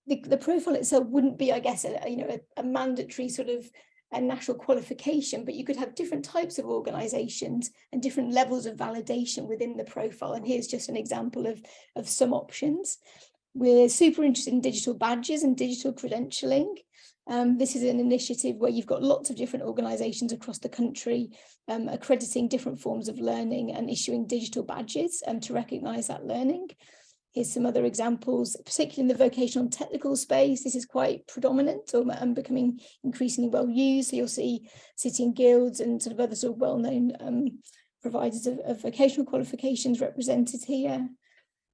the profile itself wouldn't be, I guess, a mandatory sort of a national qualification, but you could have different types of organizations and different levels of validation within the profile. And here's just an example of some options. We're super interested in digital badges and digital credentialing. This is an initiative where you've got lots of different organizations across the country accrediting different forms of learning and issuing digital badges to recognize that learning. Here's some other examples, particularly in the vocational and technical space. This is quite predominant or becoming increasingly well used. So you'll see City and Guilds and sort of other sort of well-known providers of vocational qualifications represented here.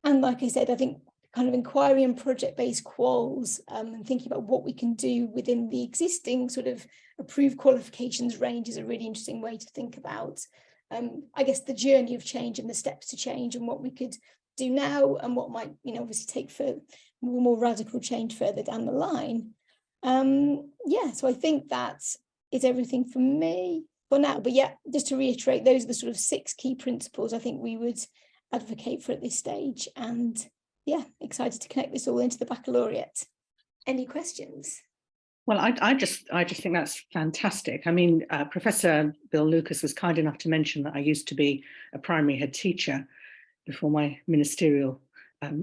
And like I said, I think kind of inquiry and project-based quals and thinking about what we can do within the existing sort of approved qualifications range is a really interesting way to think about, I guess, the journey of change and the steps to change and what we could do now and what might, obviously take for more radical change further down the line. Yeah, so I think that is everything from me for now. But yeah, just to reiterate, those are the sort of 6 key principles I think we would advocate for at this stage. And yeah, excited to connect this all into the baccalaureate. Any questions? Well, I just think that's fantastic. I mean, Professor Bill Lucas was kind enough to mention that I used to be a primary head teacher before my ministerial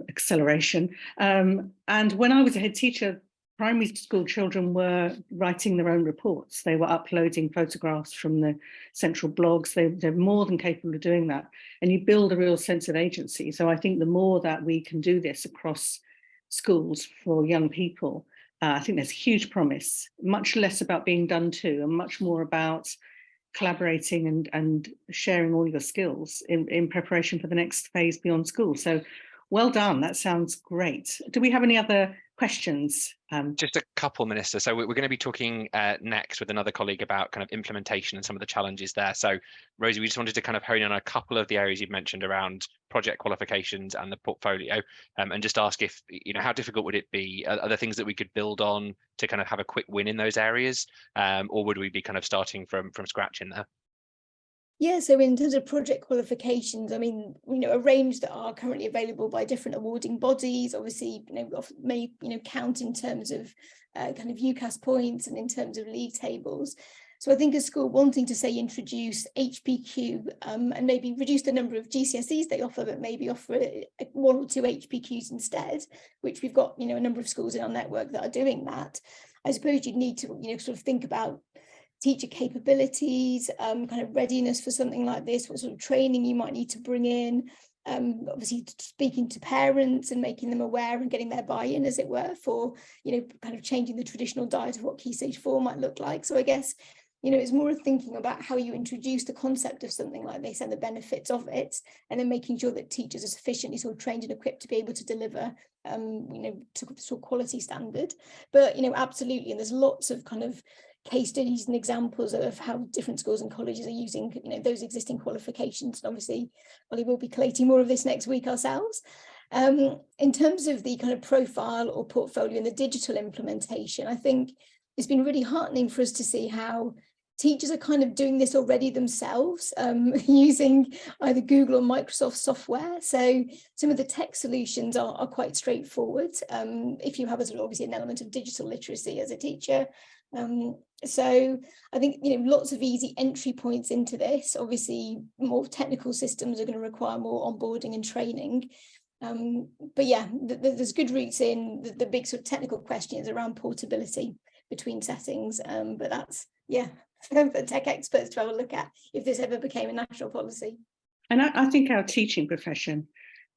acceleration. And when I was a head teacher, primary school children were writing their own reports. They were uploading photographs from the central blogs. They're more than capable of doing that. And you build a real sense of agency. So I think the more that we can do this across schools for young people, I think there's huge promise, much less about being done to and much more about collaborating and sharing all your skills in preparation for the next phase beyond school. So well done, that sounds great. Do we have any other questions? Just a couple, Minister. So we're going to be talking next with another colleague about kind of implementation and some of the challenges there. So Rosie, we just wanted to kind of hone in on a couple of the areas you've mentioned around project qualifications and the portfolio, and just ask if, how difficult would it be? Are there things that we could build on to kind of have a quick win in those areas, or would we be kind of starting from scratch in there? Yeah, so in terms of project qualifications, I mean, a range that are currently available by different awarding bodies, obviously, may, count in terms of kind of UCAS points and in terms of league tables. So I think a school wanting to, say, introduce HPQ and maybe reduce the number of GCSEs they offer, but maybe offer 1 or 2 HPQs instead, which we've got, a number of schools in our network that are doing that. I suppose you'd need to, sort of think about teacher capabilities, kind of readiness for something like this, what sort of training you might need to bring in, obviously speaking to parents and making them aware and getting their buy-in, as it were, for, kind of changing the traditional diet of what Key Stage 4 might look like. So I guess, it's more of thinking about how you introduce the concept of something like this and the benefits of it, and then making sure that teachers are sufficiently sort of trained and equipped to be able to deliver, to sort of quality standard. But, absolutely, and there's lots of kind of case studies and examples of how different schools and colleges are using, those existing qualifications. And obviously, we will be collating more of this next week ourselves. In terms of the kind of profile or portfolio and the digital implementation, I think, it's been really heartening for us to see how teachers are kind of doing this already themselves, using either Google or Microsoft software. So some of the tech solutions are quite straightforward. If you have obviously an element of digital literacy as a teacher. So I think, lots of easy entry points into this. Obviously, more technical systems are going to require more onboarding and training. But yeah, there's good routes in. The big sort of technical question is around portability between settings. But that's, for tech experts to have a look at if this ever became a national policy. And I think our teaching profession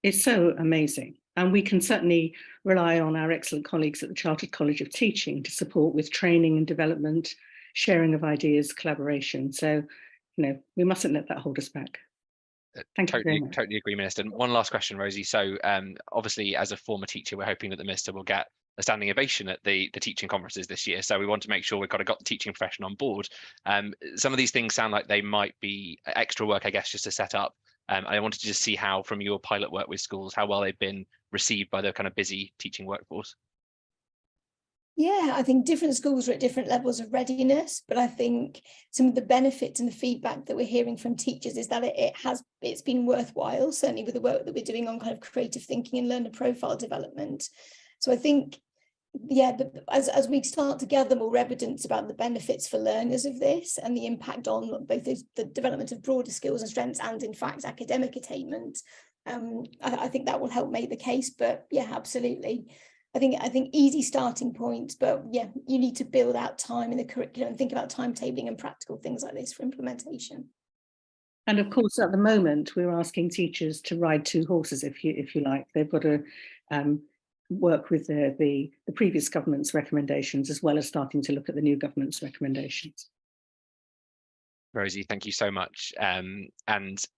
is so amazing. And we can certainly rely on our excellent colleagues at the Chartered College of Teaching to support with training and development, sharing of ideas, collaboration. So, we mustn't let that hold us back. Thank you very much. Totally agree, Minister. And one last question, Rosie. So obviously, as a former teacher, we're hoping that the Minister will get a standing ovation at the teaching conferences this year. So we want to make sure we've got the teaching profession on board. Some of these things sound like they might be extra work, I guess, just to set up. I wanted to just see how, from your pilot work with schools, how well they've been received by the kind of busy teaching workforce. Yeah, I think different schools are at different levels of readiness, but I think some of the benefits and the feedback that we're hearing from teachers is that it's been worthwhile, certainly with the work that we're doing on kind of creative thinking and learner profile development. So I think, as we start to gather more evidence about the benefits for learners of this and the impact on both the development of broader skills and strengths and, in fact, academic attainment, I think that will help make the case. But yeah, absolutely. I think easy starting points, but yeah, you need to build out time in the curriculum and think about timetabling and practical things like this for implementation. And of course, at the moment, we're asking teachers to ride two horses, if you like. They've got to work with the previous government's recommendations, as well as starting to look at the new government's recommendations. Rosie, thank you so much. And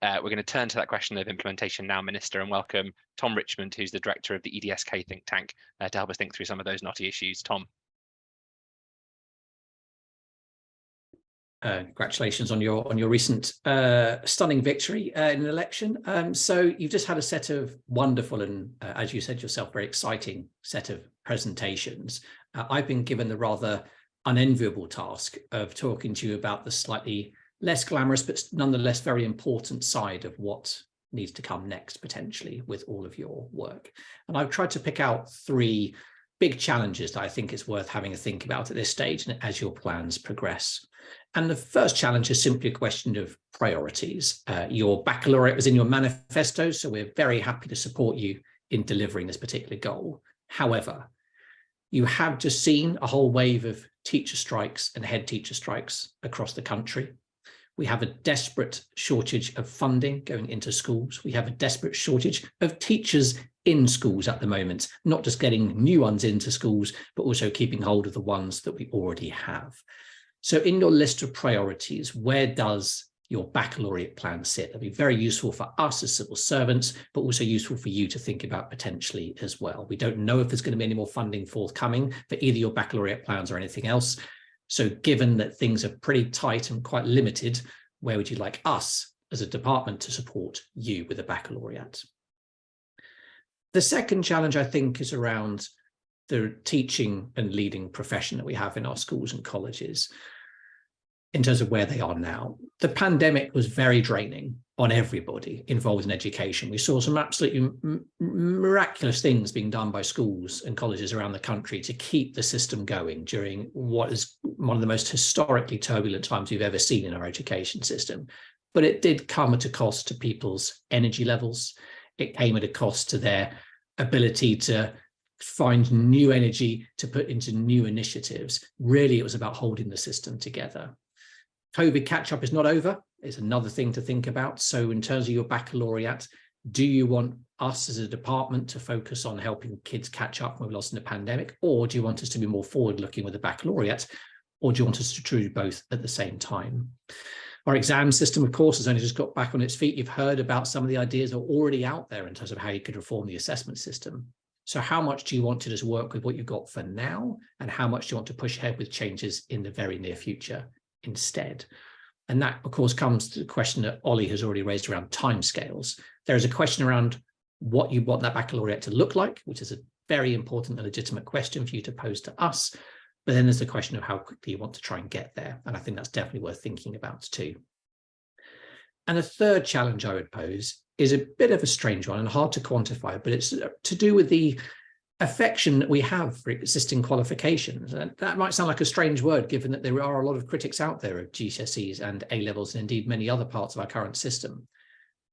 we're going to turn to that question of implementation now, Minister, and welcome Tom Richmond, who's the director of the EDSK think tank, to help us think through some of those knotty issues. Tom. Congratulations on your recent stunning victory in an election. So you've just had a set of wonderful and, as you said yourself, very exciting set of presentations. I've been given the rather unenviable task of talking to you about the slightly less glamorous, but nonetheless very important side of what needs to come next, potentially, with all of your work. And I've tried to pick out three big challenges that I think is worth having a think about at this stage and as your plans progress. And the first challenge is simply a question of priorities. Your baccalaureate was in your manifesto, so we're very happy to support you in delivering this particular goal. However, you have just seen a whole wave of teacher strikes and head teacher strikes across the country. We have a desperate shortage of funding going into schools. We have a desperate shortage of teachers in schools at the moment, not just getting new ones into schools, but also keeping hold of the ones that we already have. So in your list of priorities, where does your baccalaureate plan sit? It'll be very useful for us as civil servants, but also useful for you to think about potentially as well. We don't know if there's going to be any more funding forthcoming for either your baccalaureate plans or anything else. So given that things are pretty tight and quite limited, where would you like us as a department to support you with a baccalaureate? The second challenge, I think, is around the teaching and leading profession that we have in our schools and colleges in terms of where they are now. The pandemic was very draining on everybody involved in education. We saw some absolutely miraculous things being done by schools and colleges around the country to keep the system going during what is one of the most historically turbulent times we've ever seen in our education system. But it did come at a cost to people's energy levels. It came at a cost to their ability to find new energy to put into new initiatives. Really, it was about holding the system together. COVID catch-up is not over. It's another thing to think about. So in terms of your baccalaureate, do you want us as a department to focus on helping kids catch up when we've lost in the pandemic? Or do you want us to be more forward-looking with the baccalaureate? Or do you want us to do both at the same time? Our exam system, of course, has only just got back on its feet. You've heard about some of the ideas that are already out there in terms of how you could reform the assessment system. So how much do you want to just work with what you've got for now? And how much do you want to push ahead with changes in the very near future instead? And that, of course, comes to the question that Ollie has already raised around timescales. There is a question around what you want that baccalaureate to look like, which is a very important and legitimate question for you to pose to us. But then there's the question of how quickly you want to try and get there. And I think that's definitely worth thinking about too. And a third challenge I would pose is a bit of a strange one and hard to quantify, but it's to do with the affection that we have for existing qualifications. And that might sound like a strange word, given that there are a lot of critics out there of GCSEs and A-levels, and indeed many other parts of our current system.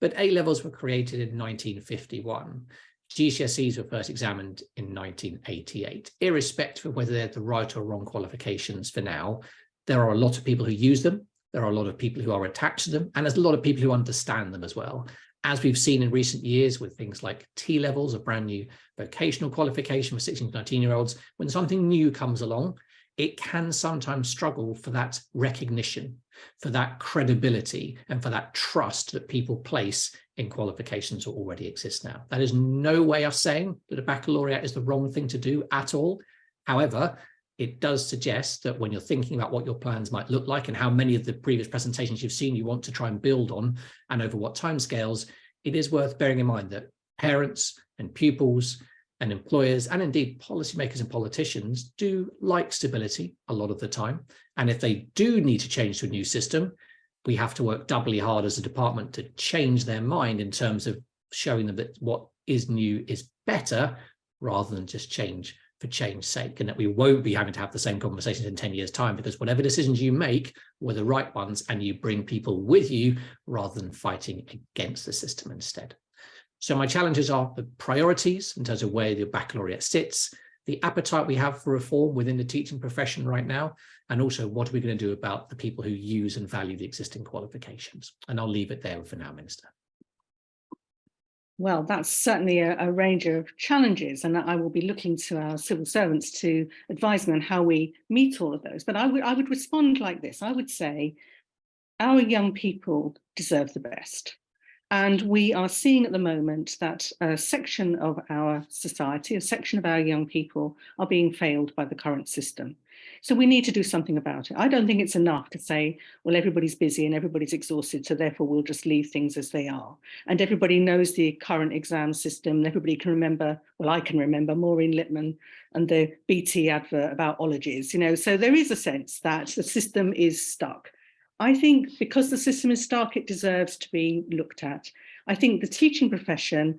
But A-levels were created in 1951. GCSEs were first examined in 1988. Irrespective of whether they're the right or wrong qualifications for now, there are a lot of people who use them. There are a lot of people who are attached to them, and there's a lot of people who understand them as well. As we've seen in recent years with things like T-levels, a brand new vocational qualification for 16 to 19-year-olds, when something new comes along, it can sometimes struggle for that recognition, for that credibility, and for that trust that people place in qualifications that already exist now. That is no way of saying that a baccalaureate is the wrong thing to do at all. However, it does suggest that when you're thinking about what your plans might look like and how many of the previous presentations you've seen you want to try and build on and over what timescales, it is worth bearing in mind that parents and pupils and employers and indeed policymakers and politicians do like stability a lot of the time. And if they do need to change to a new system, we have to work doubly hard as a department to change their mind in terms of showing them that what is new is better rather than just change for change's sake, and that we won't be having to have the same conversations in 10 years' time, because whatever decisions you make were the right ones and you bring people with you rather than fighting against the system instead. So my challenges are the priorities in terms of where the baccalaureate sits, the appetite we have for reform within the teaching profession right now, and also what are we going to do about the people who use and value the existing qualifications. And I'll leave it there for now, Minister. Well, that's certainly a range of challenges, and I will be looking to our civil servants to advise me on how we meet all of those. But I would respond like this. I would say our young people deserve the best. And we are seeing at the moment that a section of our society, a section of our young people are being failed by the current system. So we need to do something about it. I don't think it's enough to say, well, everybody's busy and everybody's exhausted, so therefore we'll just leave things as they are. And everybody knows the current exam system, and everybody can remember, well, I can remember Maureen Lipman and the BT advert about ologies, you know, so there is a sense that the system is stuck. I think because the system is stuck, it deserves to be looked at. I think the teaching profession,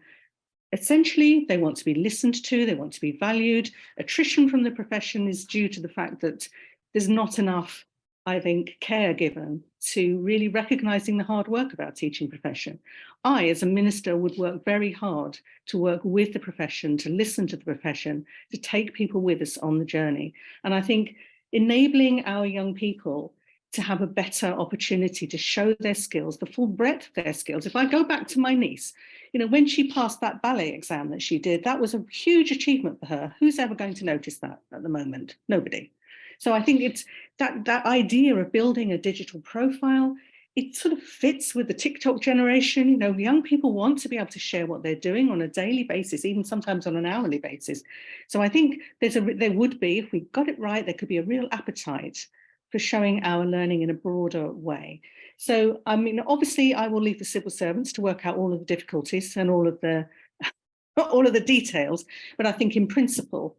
essentially, they want to be listened to, they want to be valued. Attrition from the profession is due to the fact that there's not enough, I think, care given to really recognising the hard work of our teaching profession. I, as a minister, would work very hard to work with the profession, to listen to the profession, to take people with us on the journey. And I think enabling our young people to have a better opportunity to show their skills, the full breadth of their skills. If I go back to my niece, you know, when she passed that ballet exam that she did, that was a huge achievement for her. Who's ever going to notice that at the moment? Nobody. So I think it's that idea of building a digital profile, it sort of fits with the TikTok generation. You know, young people want to be able to share what they're doing on a daily basis, even sometimes on an hourly basis. So I think there would be, if we got it right, there could be a real appetite for showing our learning in a broader way. So, I mean, obviously, I will leave the civil servants to work out all of the difficulties and all of the details, but I think in principle,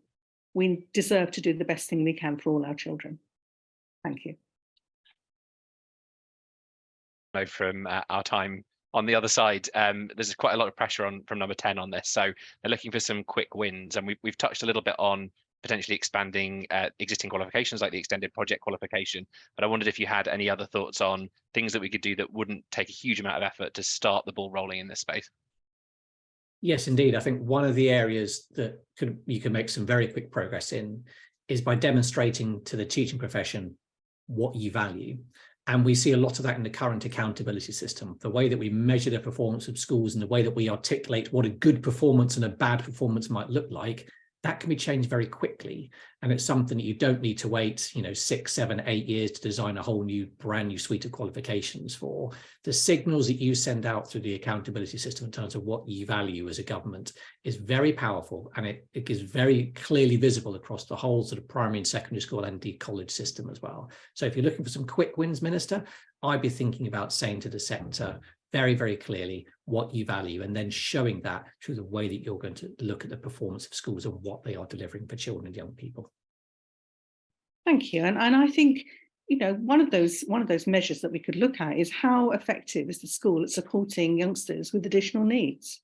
we deserve to do the best thing we can for all our children. Thank you. From our time on the other side, there's quite a lot of pressure from number 10 on this, so they're looking for some quick wins, and we've touched a little bit on potentially expanding existing qualifications like the extended project qualification, but I wondered if you had any other thoughts on things that we could do that wouldn't take a huge amount of effort to start the ball rolling in this space. Yes, indeed. I think one of the areas that you can make some very quick progress in is by demonstrating to the teaching profession what you value. And we see a lot of that in the current accountability system, the way that we measure the performance of schools and the way that we articulate what a good performance and a bad performance might look like. That can be changed very quickly, and it's something that you don't need to wait, 6, 7, 8 years to design a whole brand new suite of qualifications for. The signals that you send out through the accountability system in terms of what you value as a government is very powerful, and it is very clearly visible across the whole sort of primary and secondary school and indeed college system as well. So if you're looking for some quick wins, Minister, I'd be thinking about saying to the sector very, very clearly what you value, and then showing that through the way that you're going to look at the performance of schools and what they are delivering for children and young people. Thank you. And I think, you know, one of those measures that we could look at is how effective is the school at supporting youngsters with additional needs?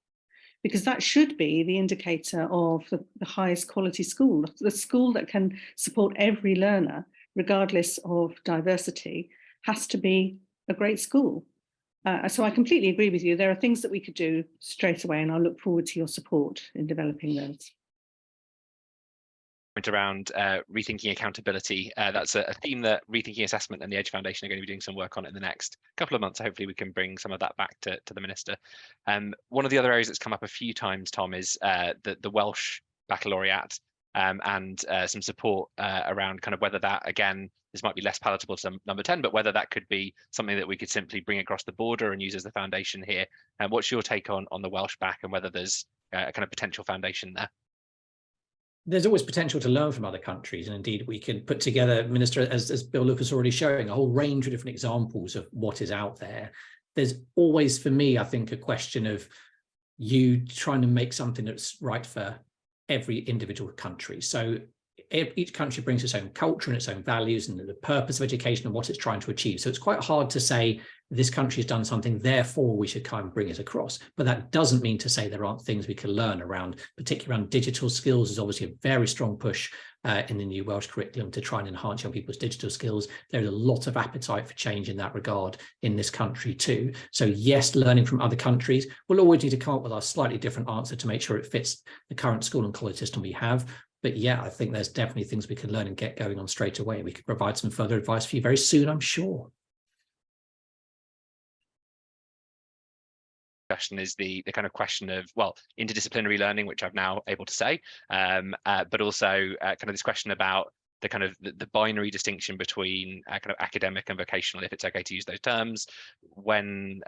Because that should be the indicator of the highest quality school. The school that can support every learner, regardless of diversity, has to be a great school. So I completely agree with you. There are things that we could do straight away, and I look forward to your support in developing those. Around rethinking accountability. That's a theme that Rethinking Assessment and the Edge Foundation are going to be doing some work on in the next couple of months. Hopefully we can bring some of that back to the Minister. One of the other areas that's come up a few times, Tom, is the Welsh Baccalaureate and some support around kind of whether that, again, this might be less palatable to number 10, but whether that could be something that we could simply bring across the border and use as the foundation here. And what's your take on the Welsh Bac and whether there's a kind of potential foundation there? There's always potential to learn from other countries, and indeed we can put together, Minister, as Bill Lucas already showing, a whole range of different examples of what is out there. There's always, for me, I think, a question of you trying to make something that's right for every individual country. So each country brings its own culture and its own values and the purpose of education and what it's trying to achieve. So it's quite hard to say this country has done something, therefore we should kind of bring it across. But that doesn't mean to say there aren't things we can learn around, particularly around digital skills. There's obviously a very strong push in the new Welsh curriculum to try and enhance young people's digital skills. There's a lot of appetite for change in that regard in this country too. So yes, learning from other countries. We'll always need to come up with a slightly different answer to make sure it fits the current school and college system we have. But yeah, I think there's definitely things we can learn and get going on straight away. We could provide some further advice for you very soon, I'm sure. Question is the kind of question of, well, interdisciplinary learning, which I'm now able to say, but also kind of this question about the kind of the binary distinction between kind of academic and vocational, if it's okay to use those terms, when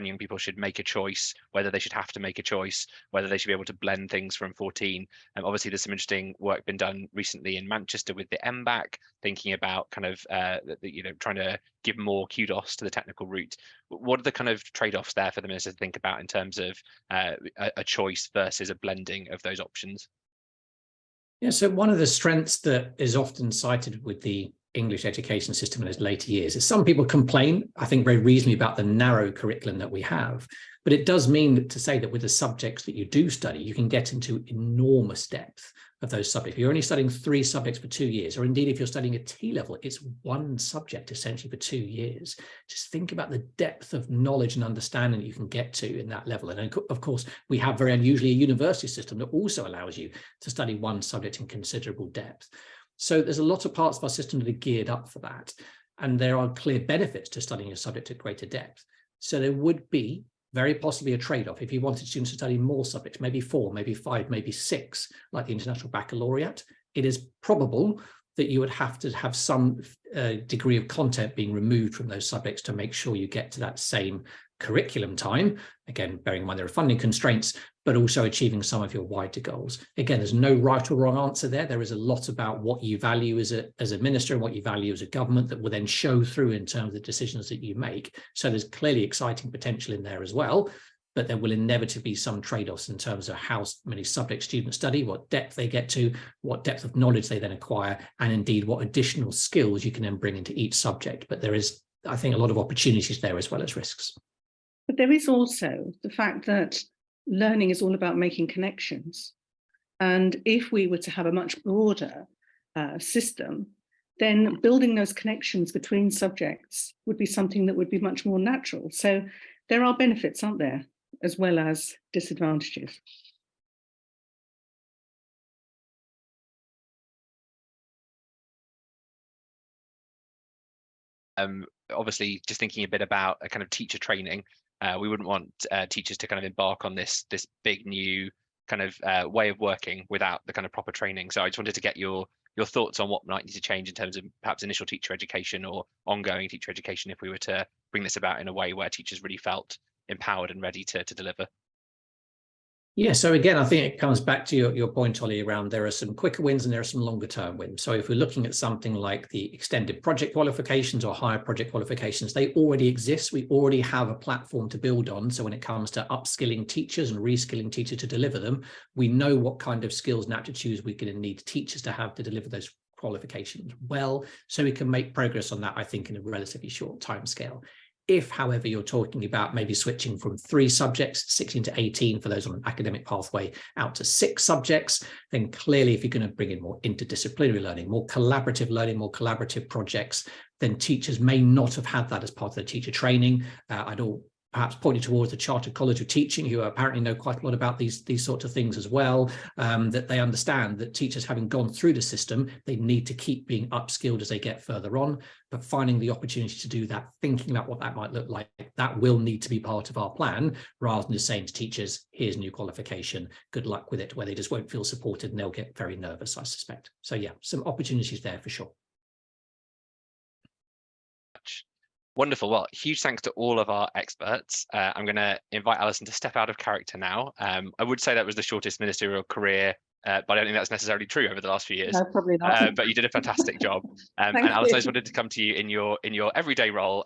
young people should make a choice, whether they should have to make a choice, whether they should be able to blend things from 14. Obviously, there's some interesting work been done recently in Manchester with the Bacc, thinking about kind of trying to give more kudos to the technical route. What are the kind of trade-offs there for the Minister to think about in terms of a choice versus a blending of those options? Yeah, so one of the strengths that is often cited with the English education system in its later years is some people complain, I think very reasonably, about the narrow curriculum that we have. But it does mean to say that with the subjects that you do study, you can get into enormous depth of those subjects. If you're only studying 3 subjects for 2 years, or indeed if you're studying a T-level, it's 1 subject essentially for 2 years. Just think about the depth of knowledge and understanding that you can get to in that level. And of course, we have very unusually a university system that also allows you to study 1 subject in considerable depth. So there's a lot of parts of our system that are geared up for that. And there are clear benefits to studying a subject at greater depth. So there would be very possibly a trade-off if you wanted students to study more subjects, maybe 4, maybe 5, maybe 6, like the International Baccalaureate. It is probable that you would have to have some degree of content being removed from those subjects to make sure you get to that same curriculum time. Again, bearing in mind there are funding constraints, but also achieving some of your wider goals. Again, there's no right or wrong answer there. There is a lot about what you value as a minister and what you value as a government that will then show through in terms of the decisions that you make. So there's clearly exciting potential in there as well, but there will inevitably be some trade-offs in terms of how many subjects students study, what depth they get to, what depth of knowledge they then acquire, and indeed what additional skills you can then bring into each subject. But there is, I think, a lot of opportunities there as well as risks. But there is also the fact that learning is all about making connections. And if we were to have a much broader system, then building those connections between subjects would be something that would be much more natural. So there are benefits, aren't there, as well as disadvantages. Obviously, just thinking a bit about a kind of teacher training, we wouldn't want teachers to kind of embark on this big new kind of way of working without the kind of proper training. So I just wanted to get your thoughts on what might need to change in terms of perhaps initial teacher education or ongoing teacher education if we were to bring this about in a way where teachers really felt empowered and ready to deliver. Yeah, so again, I think it comes back to your point, Ollie, around there are some quicker wins and there are some longer term wins. So if we're looking at something like the extended project qualifications or higher project qualifications, they already exist. We already have a platform to build on. So when it comes to upskilling teachers and reskilling teachers to deliver them, we know what kind of skills and aptitudes we're going to need teachers to have to deliver those qualifications well, so we can make progress on that, I think, in a relatively short time scale. If, however, you're talking about maybe switching from 3 subjects, 16 to 18 for those on an academic pathway, out to 6 subjects, then clearly if you're going to bring in more interdisciplinary learning, more collaborative projects, then teachers may not have had that as part of their teacher training. I'd all perhaps pointed towards the Chartered College of Teaching, who apparently know quite a lot about these sorts of things as well, that they understand that teachers, having gone through the system, they need to keep being upskilled as they get further on, but finding the opportunity to do that, thinking about what that might look like, that will need to be part of our plan, rather than just saying to teachers, here's new qualification, good luck with it, where they just won't feel supported and they'll get very nervous, I suspect. So yeah, some opportunities there for sure. Wonderful. Well, huge thanks to all of our experts. I'm going to invite Alison to step out of character now. I would say that was the shortest ministerial career, but I don't think that's necessarily true over the last few years. No, probably not. But you did a fantastic job. And Alison, I just wanted to come to you in your everyday role,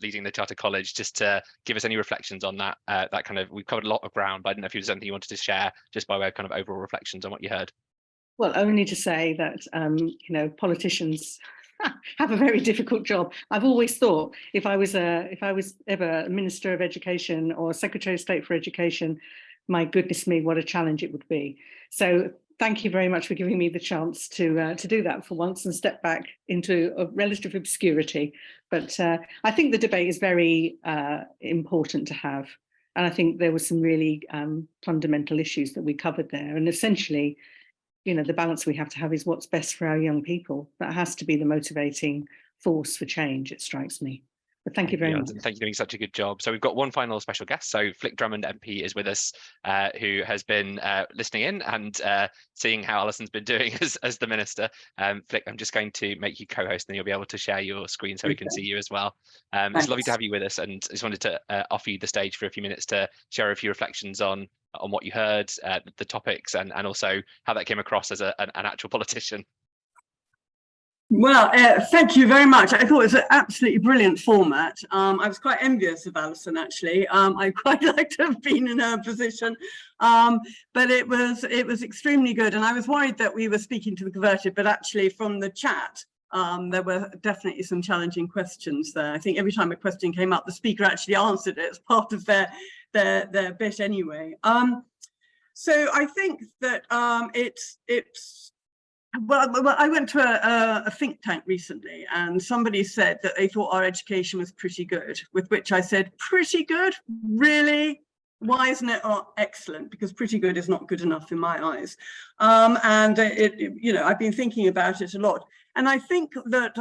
leading the Charter College, just to give us any reflections on that. That kind of, we've covered a lot of ground, but I didn't know if there's anything you wanted to share, just by way of kind of overall reflections on what you heard. Well, only to say that you know, politicians have a very difficult job. I've always thought if I was ever a Minister of Education or Secretary of State for Education, my goodness me, what a challenge it would be. So thank you very much for giving me the chance to do that for once and step back into a relative obscurity. But I think the debate is very important to have. And I think there were some really fundamental issues that we covered there. And essentially, you know, the balance we have to have is what's best for our young people. That has to be the motivating force for change, it strikes me. But thank you very much. Thank you for doing such a good job. So we've got one final special guest. So Flick Drummond MP is with us, who has been listening in and seeing how Alison's been doing as the minister. Flick, I'm just going to make you co-host, and you'll be able to share your screen so we can see you as well. It's lovely to have you with us, and I just wanted to offer you the stage for a few minutes to share a few reflections on what you heard, the topics, and also how that came across as an actual politician. Well, thank you very much. I thought it was an absolutely brilliant format. I was quite envious of Alison, actually. I'd quite like to have been in her position, but it was extremely good. And I was worried that we were speaking to the converted, but actually from the chat, there were definitely some challenging questions there. I think every time a question came up, the speaker actually answered it as part of their bit anyway. So I think that well, I went to a think tank recently, and somebody said that they thought our education was pretty good, with which I said, pretty good? Really? Why isn't it excellent? Because pretty good is not good enough in my eyes. And you know, I've been thinking about it a lot. And I think that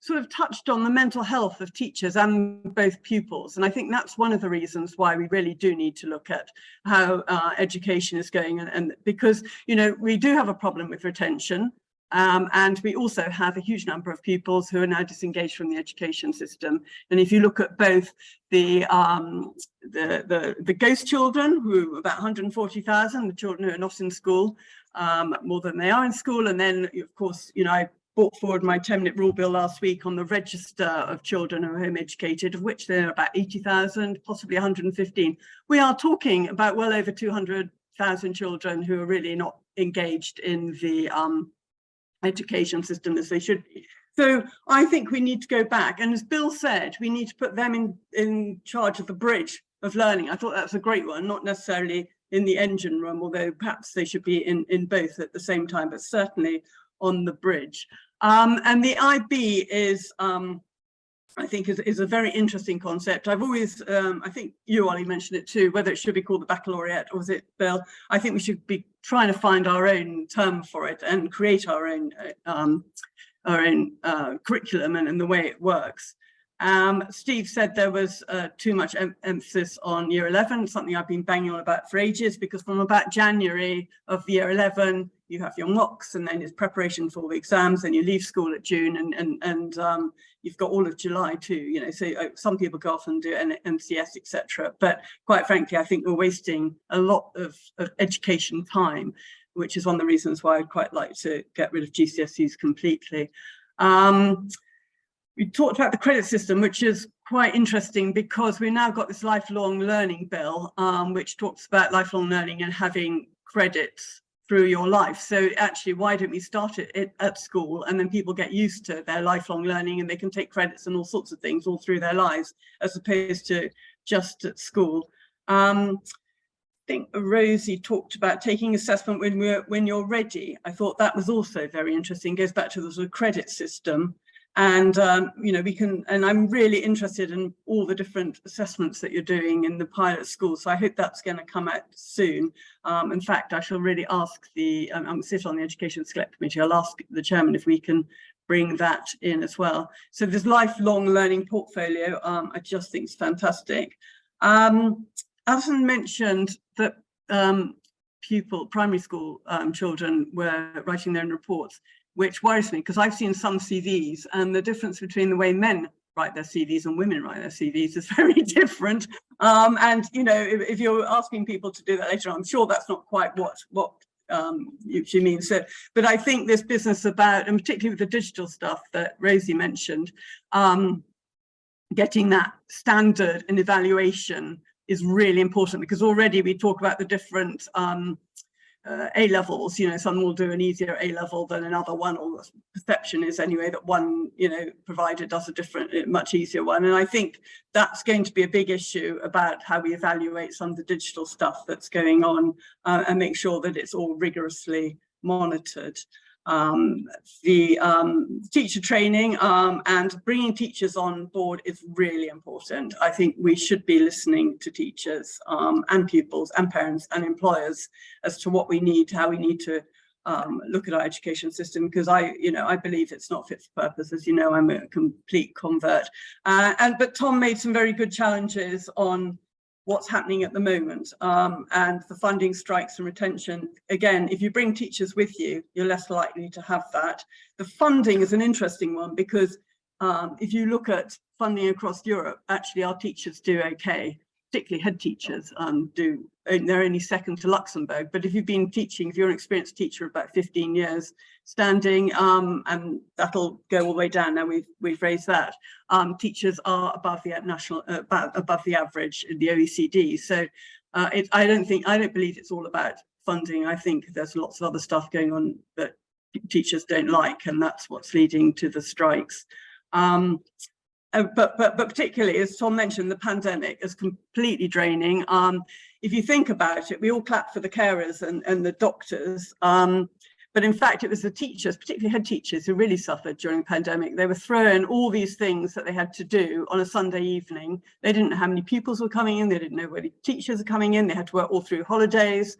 sort of touched on the mental health of teachers and both pupils. And I think that's one of the reasons why we really do need to look at how education is going. And because, you know, we do have a problem with retention. And we also have a huge number of pupils who are now disengaged from the education system. And if you look at both the ghost children, who are about 140,000, the children who are not in school, more than they are in school. And then, of course, you know, I brought forward my 10-minute rule bill last week on the register of children who are home educated, of which there are about 80,000, possibly 115. We are talking about well over 200,000 children who are really not engaged in the education system as they should be. So I think we need to go back, and as Bill said, we need to put them in charge of the bridge of learning. I thought that's a great one, not necessarily in the engine room, although perhaps they should be in both at the same time, but certainly on the bridge. And the IB is, I think, is a very interesting concept. I've always, I think you, Ollie, mentioned it too, whether it should be called the Baccalaureate or was it Bill? I think we should be trying to find our own term for it and create our own curriculum and the way it works. Steve said there was too much emphasis on year 11, something I've been banging on about for ages, because from about January of year 11, you have your mocks, and then it's preparation for the exams, and you leave school at June, and you've got all of July too, you know, so some people go off and do MCS, etc. But quite frankly, I think we're wasting a lot of education time, which is one of the reasons why I'd quite like to get rid of GCSEs completely. We talked about the credit system, which is quite interesting because we now got this lifelong learning bill, which talks about lifelong learning and having credits through your life. So actually, why don't we start it at school, and then people get used to their lifelong learning, and they can take credits and all sorts of things all through their lives, as opposed to just at school. I think Rosie talked about taking assessment when you're ready. I thought that was also very interesting. It goes back to the sort of credit system. And, you know, we can, and I'm really interested in all the different assessments that you're doing in the pilot school. So I hope that's going to come out soon. In fact, I shall really ask I'm sit on the Education Select Committee. I'll ask the chairman if we can bring that in as well. So this lifelong learning portfolio, I just think is fantastic. Alison mentioned that primary school children were writing their own reports, which worries me, because I've seen some CVs, and the difference between the way men write their CVs and women write their CVs is very different. And you know, if you're asking people to do that later on, I'm sure that's not quite what she means. So, but I think this business about, and particularly with the digital stuff that Rosie mentioned, getting that standard in evaluation is really important, because already we talk about the different A levels. You know, some will do an easier A level than another one, or the perception is anyway that one, you know, provider does a different, much easier one. And I think that's going to be a big issue about how we evaluate some of the digital stuff that's going on, and make sure that it's all rigorously monitored. The teacher training and bringing teachers on board is really important. I think we should be listening to teachers and pupils and parents and employers as to what we need, how we need to look at our education system, because I believe it's not fit for purpose. As you know, I'm a complete convert. But Tom made some very good challenges on what's happening at the moment, and the funding strikes and retention. Again, if you bring teachers with you, you're less likely to have that. The funding is an interesting one, because if you look at funding across Europe, actually our teachers do okay, particularly head teachers they're only second to Luxembourg. But if you've been teaching, if you're an experienced teacher about 15 years standing, and that'll go all the way down. Now we've raised that. Teachers are above the national, above the average in the OECD. So I don't believe it's all about funding. I think there's lots of other stuff going on that teachers don't like, and that's what's leading to the strikes. But particularly, as Tom mentioned, the pandemic is completely draining. If you think about it, we all clap for the carers and the doctors, but in fact, it was the teachers, particularly head teachers, who really suffered during the pandemic. They were thrown all these things that they had to do on a Sunday evening. They didn't know how many pupils were coming in. They didn't know where the teachers are coming in. They had to work all through holidays.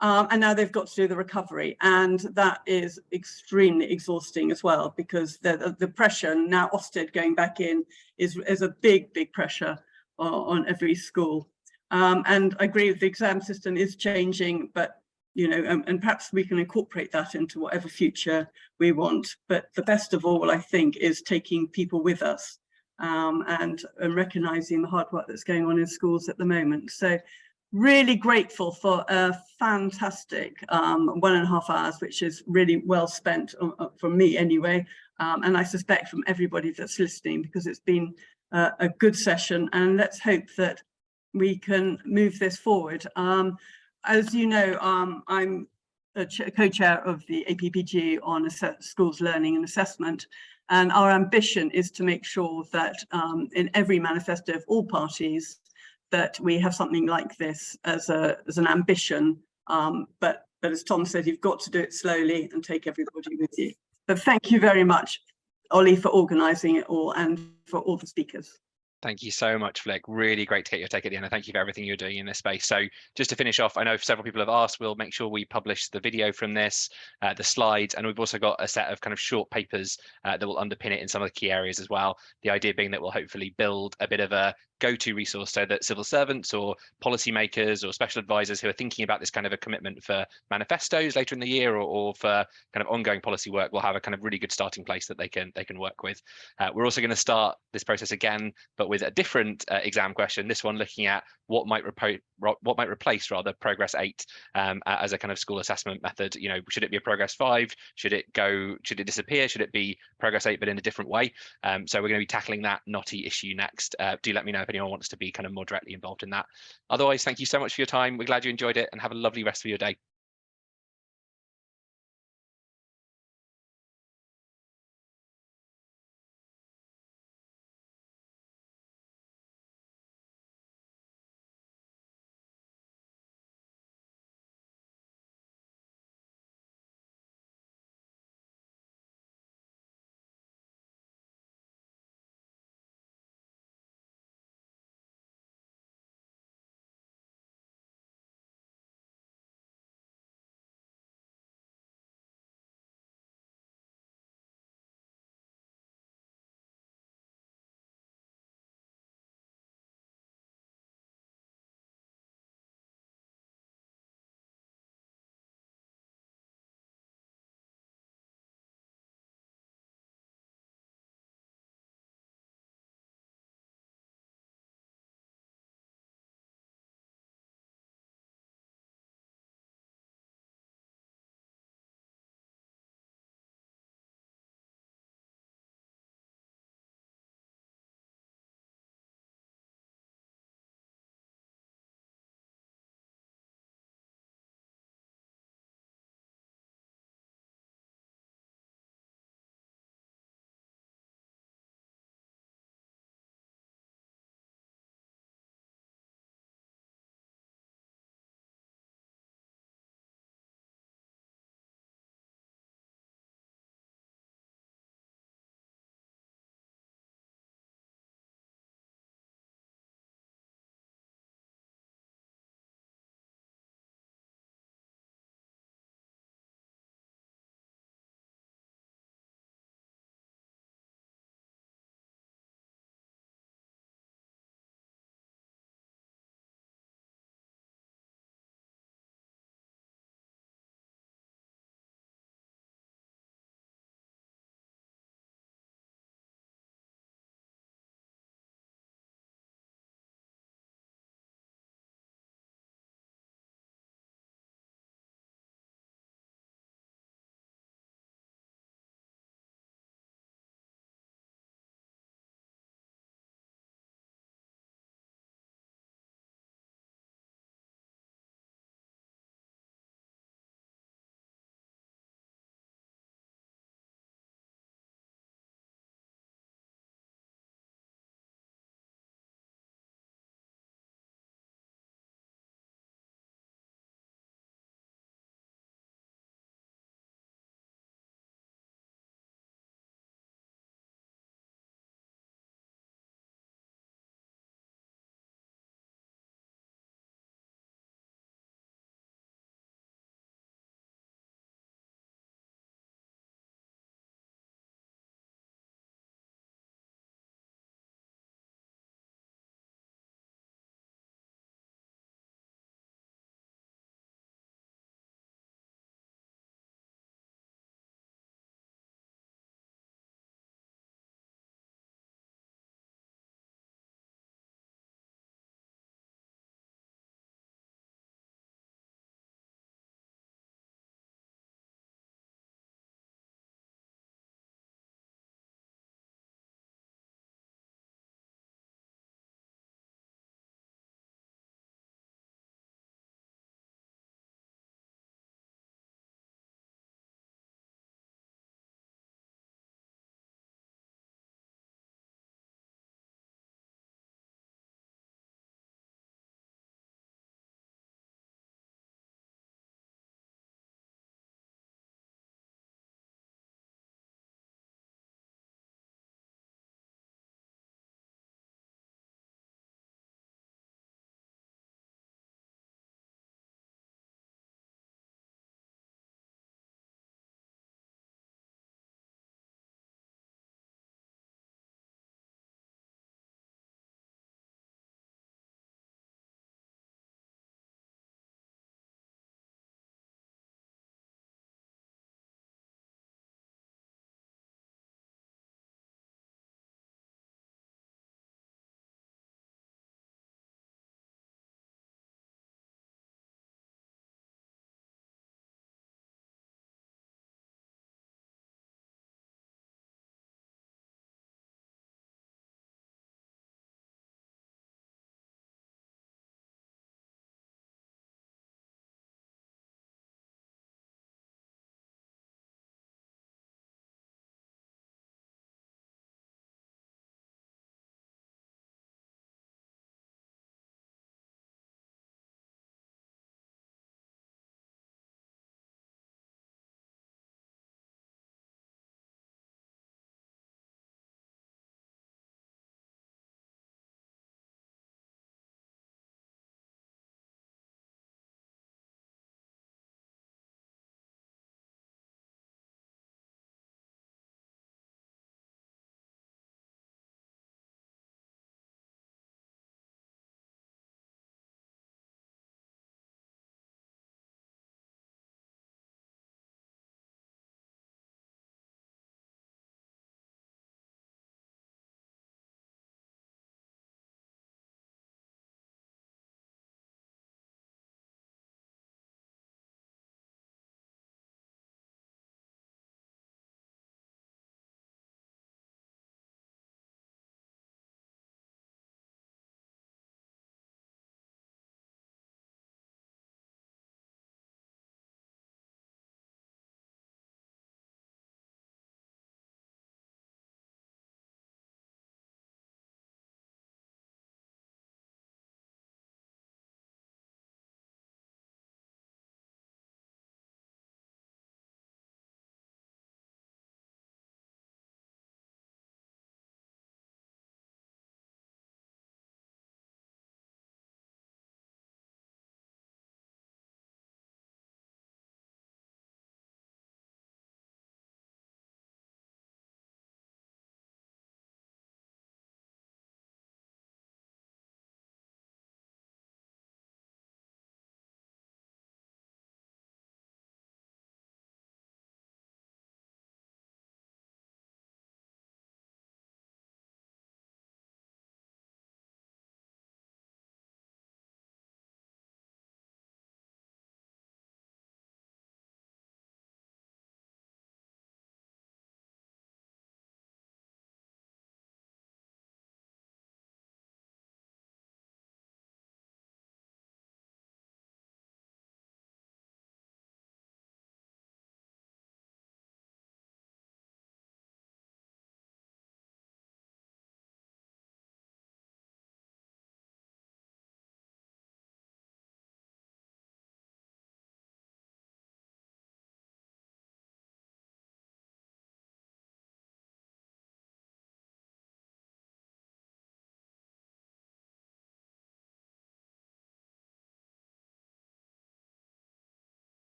And now they've got to do the recovery, and that is extremely exhausting as well, because the pressure now, Ofsted going back in, is a big pressure on every school. And I agree with the exam system is changing, but you know, and perhaps we can incorporate that into whatever future we want. But the best of all, I think, is taking people with us, and recognizing the hard work that's going on in schools at the moment. So really grateful for a fantastic 1.5 hours, which is really well spent from me anyway, and I suspect from everybody that's listening, because it's been a good session, and let's hope that we can move this forward. As you know, I'm a co-chair of the APPG on schools learning and assessment, and our ambition is to make sure that in every manifesto of all parties that we have something like this as an ambition, but as Tom said, you've got to do it slowly and take everybody with you. But thank you very much, Ollie, for organising it all, and for all the speakers. Thank you so much, Flick. Really great to get your take at the end, and thank you for everything you're doing in this space. So just to finish off, I know several people have asked, we'll make sure we publish the video from this, the slides, and we've also got a set of kind of short papers that will underpin it in some of the key areas as well. The idea being that we'll hopefully build a bit of a go-to resource so that civil servants or policymakers or special advisors who are thinking about this kind of a commitment for manifestos later in the year, or for kind of ongoing policy work, will have a kind of really good starting place that they can work with. We're also going to start this process again, but with a different exam question. This one looking at what might replace rather Progress 8 as a kind of school assessment method. You know, should it be a Progress 5? Should it disappear? Should it be Progress 8 but in a different way? So we're going to be tackling that knotty issue next. Do let me know if anyone wants to be kind of more directly involved in that. Otherwise, thank you so much for your time. We're glad you enjoyed it, and have a lovely rest of your day.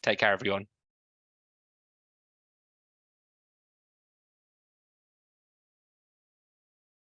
Take care, everyone.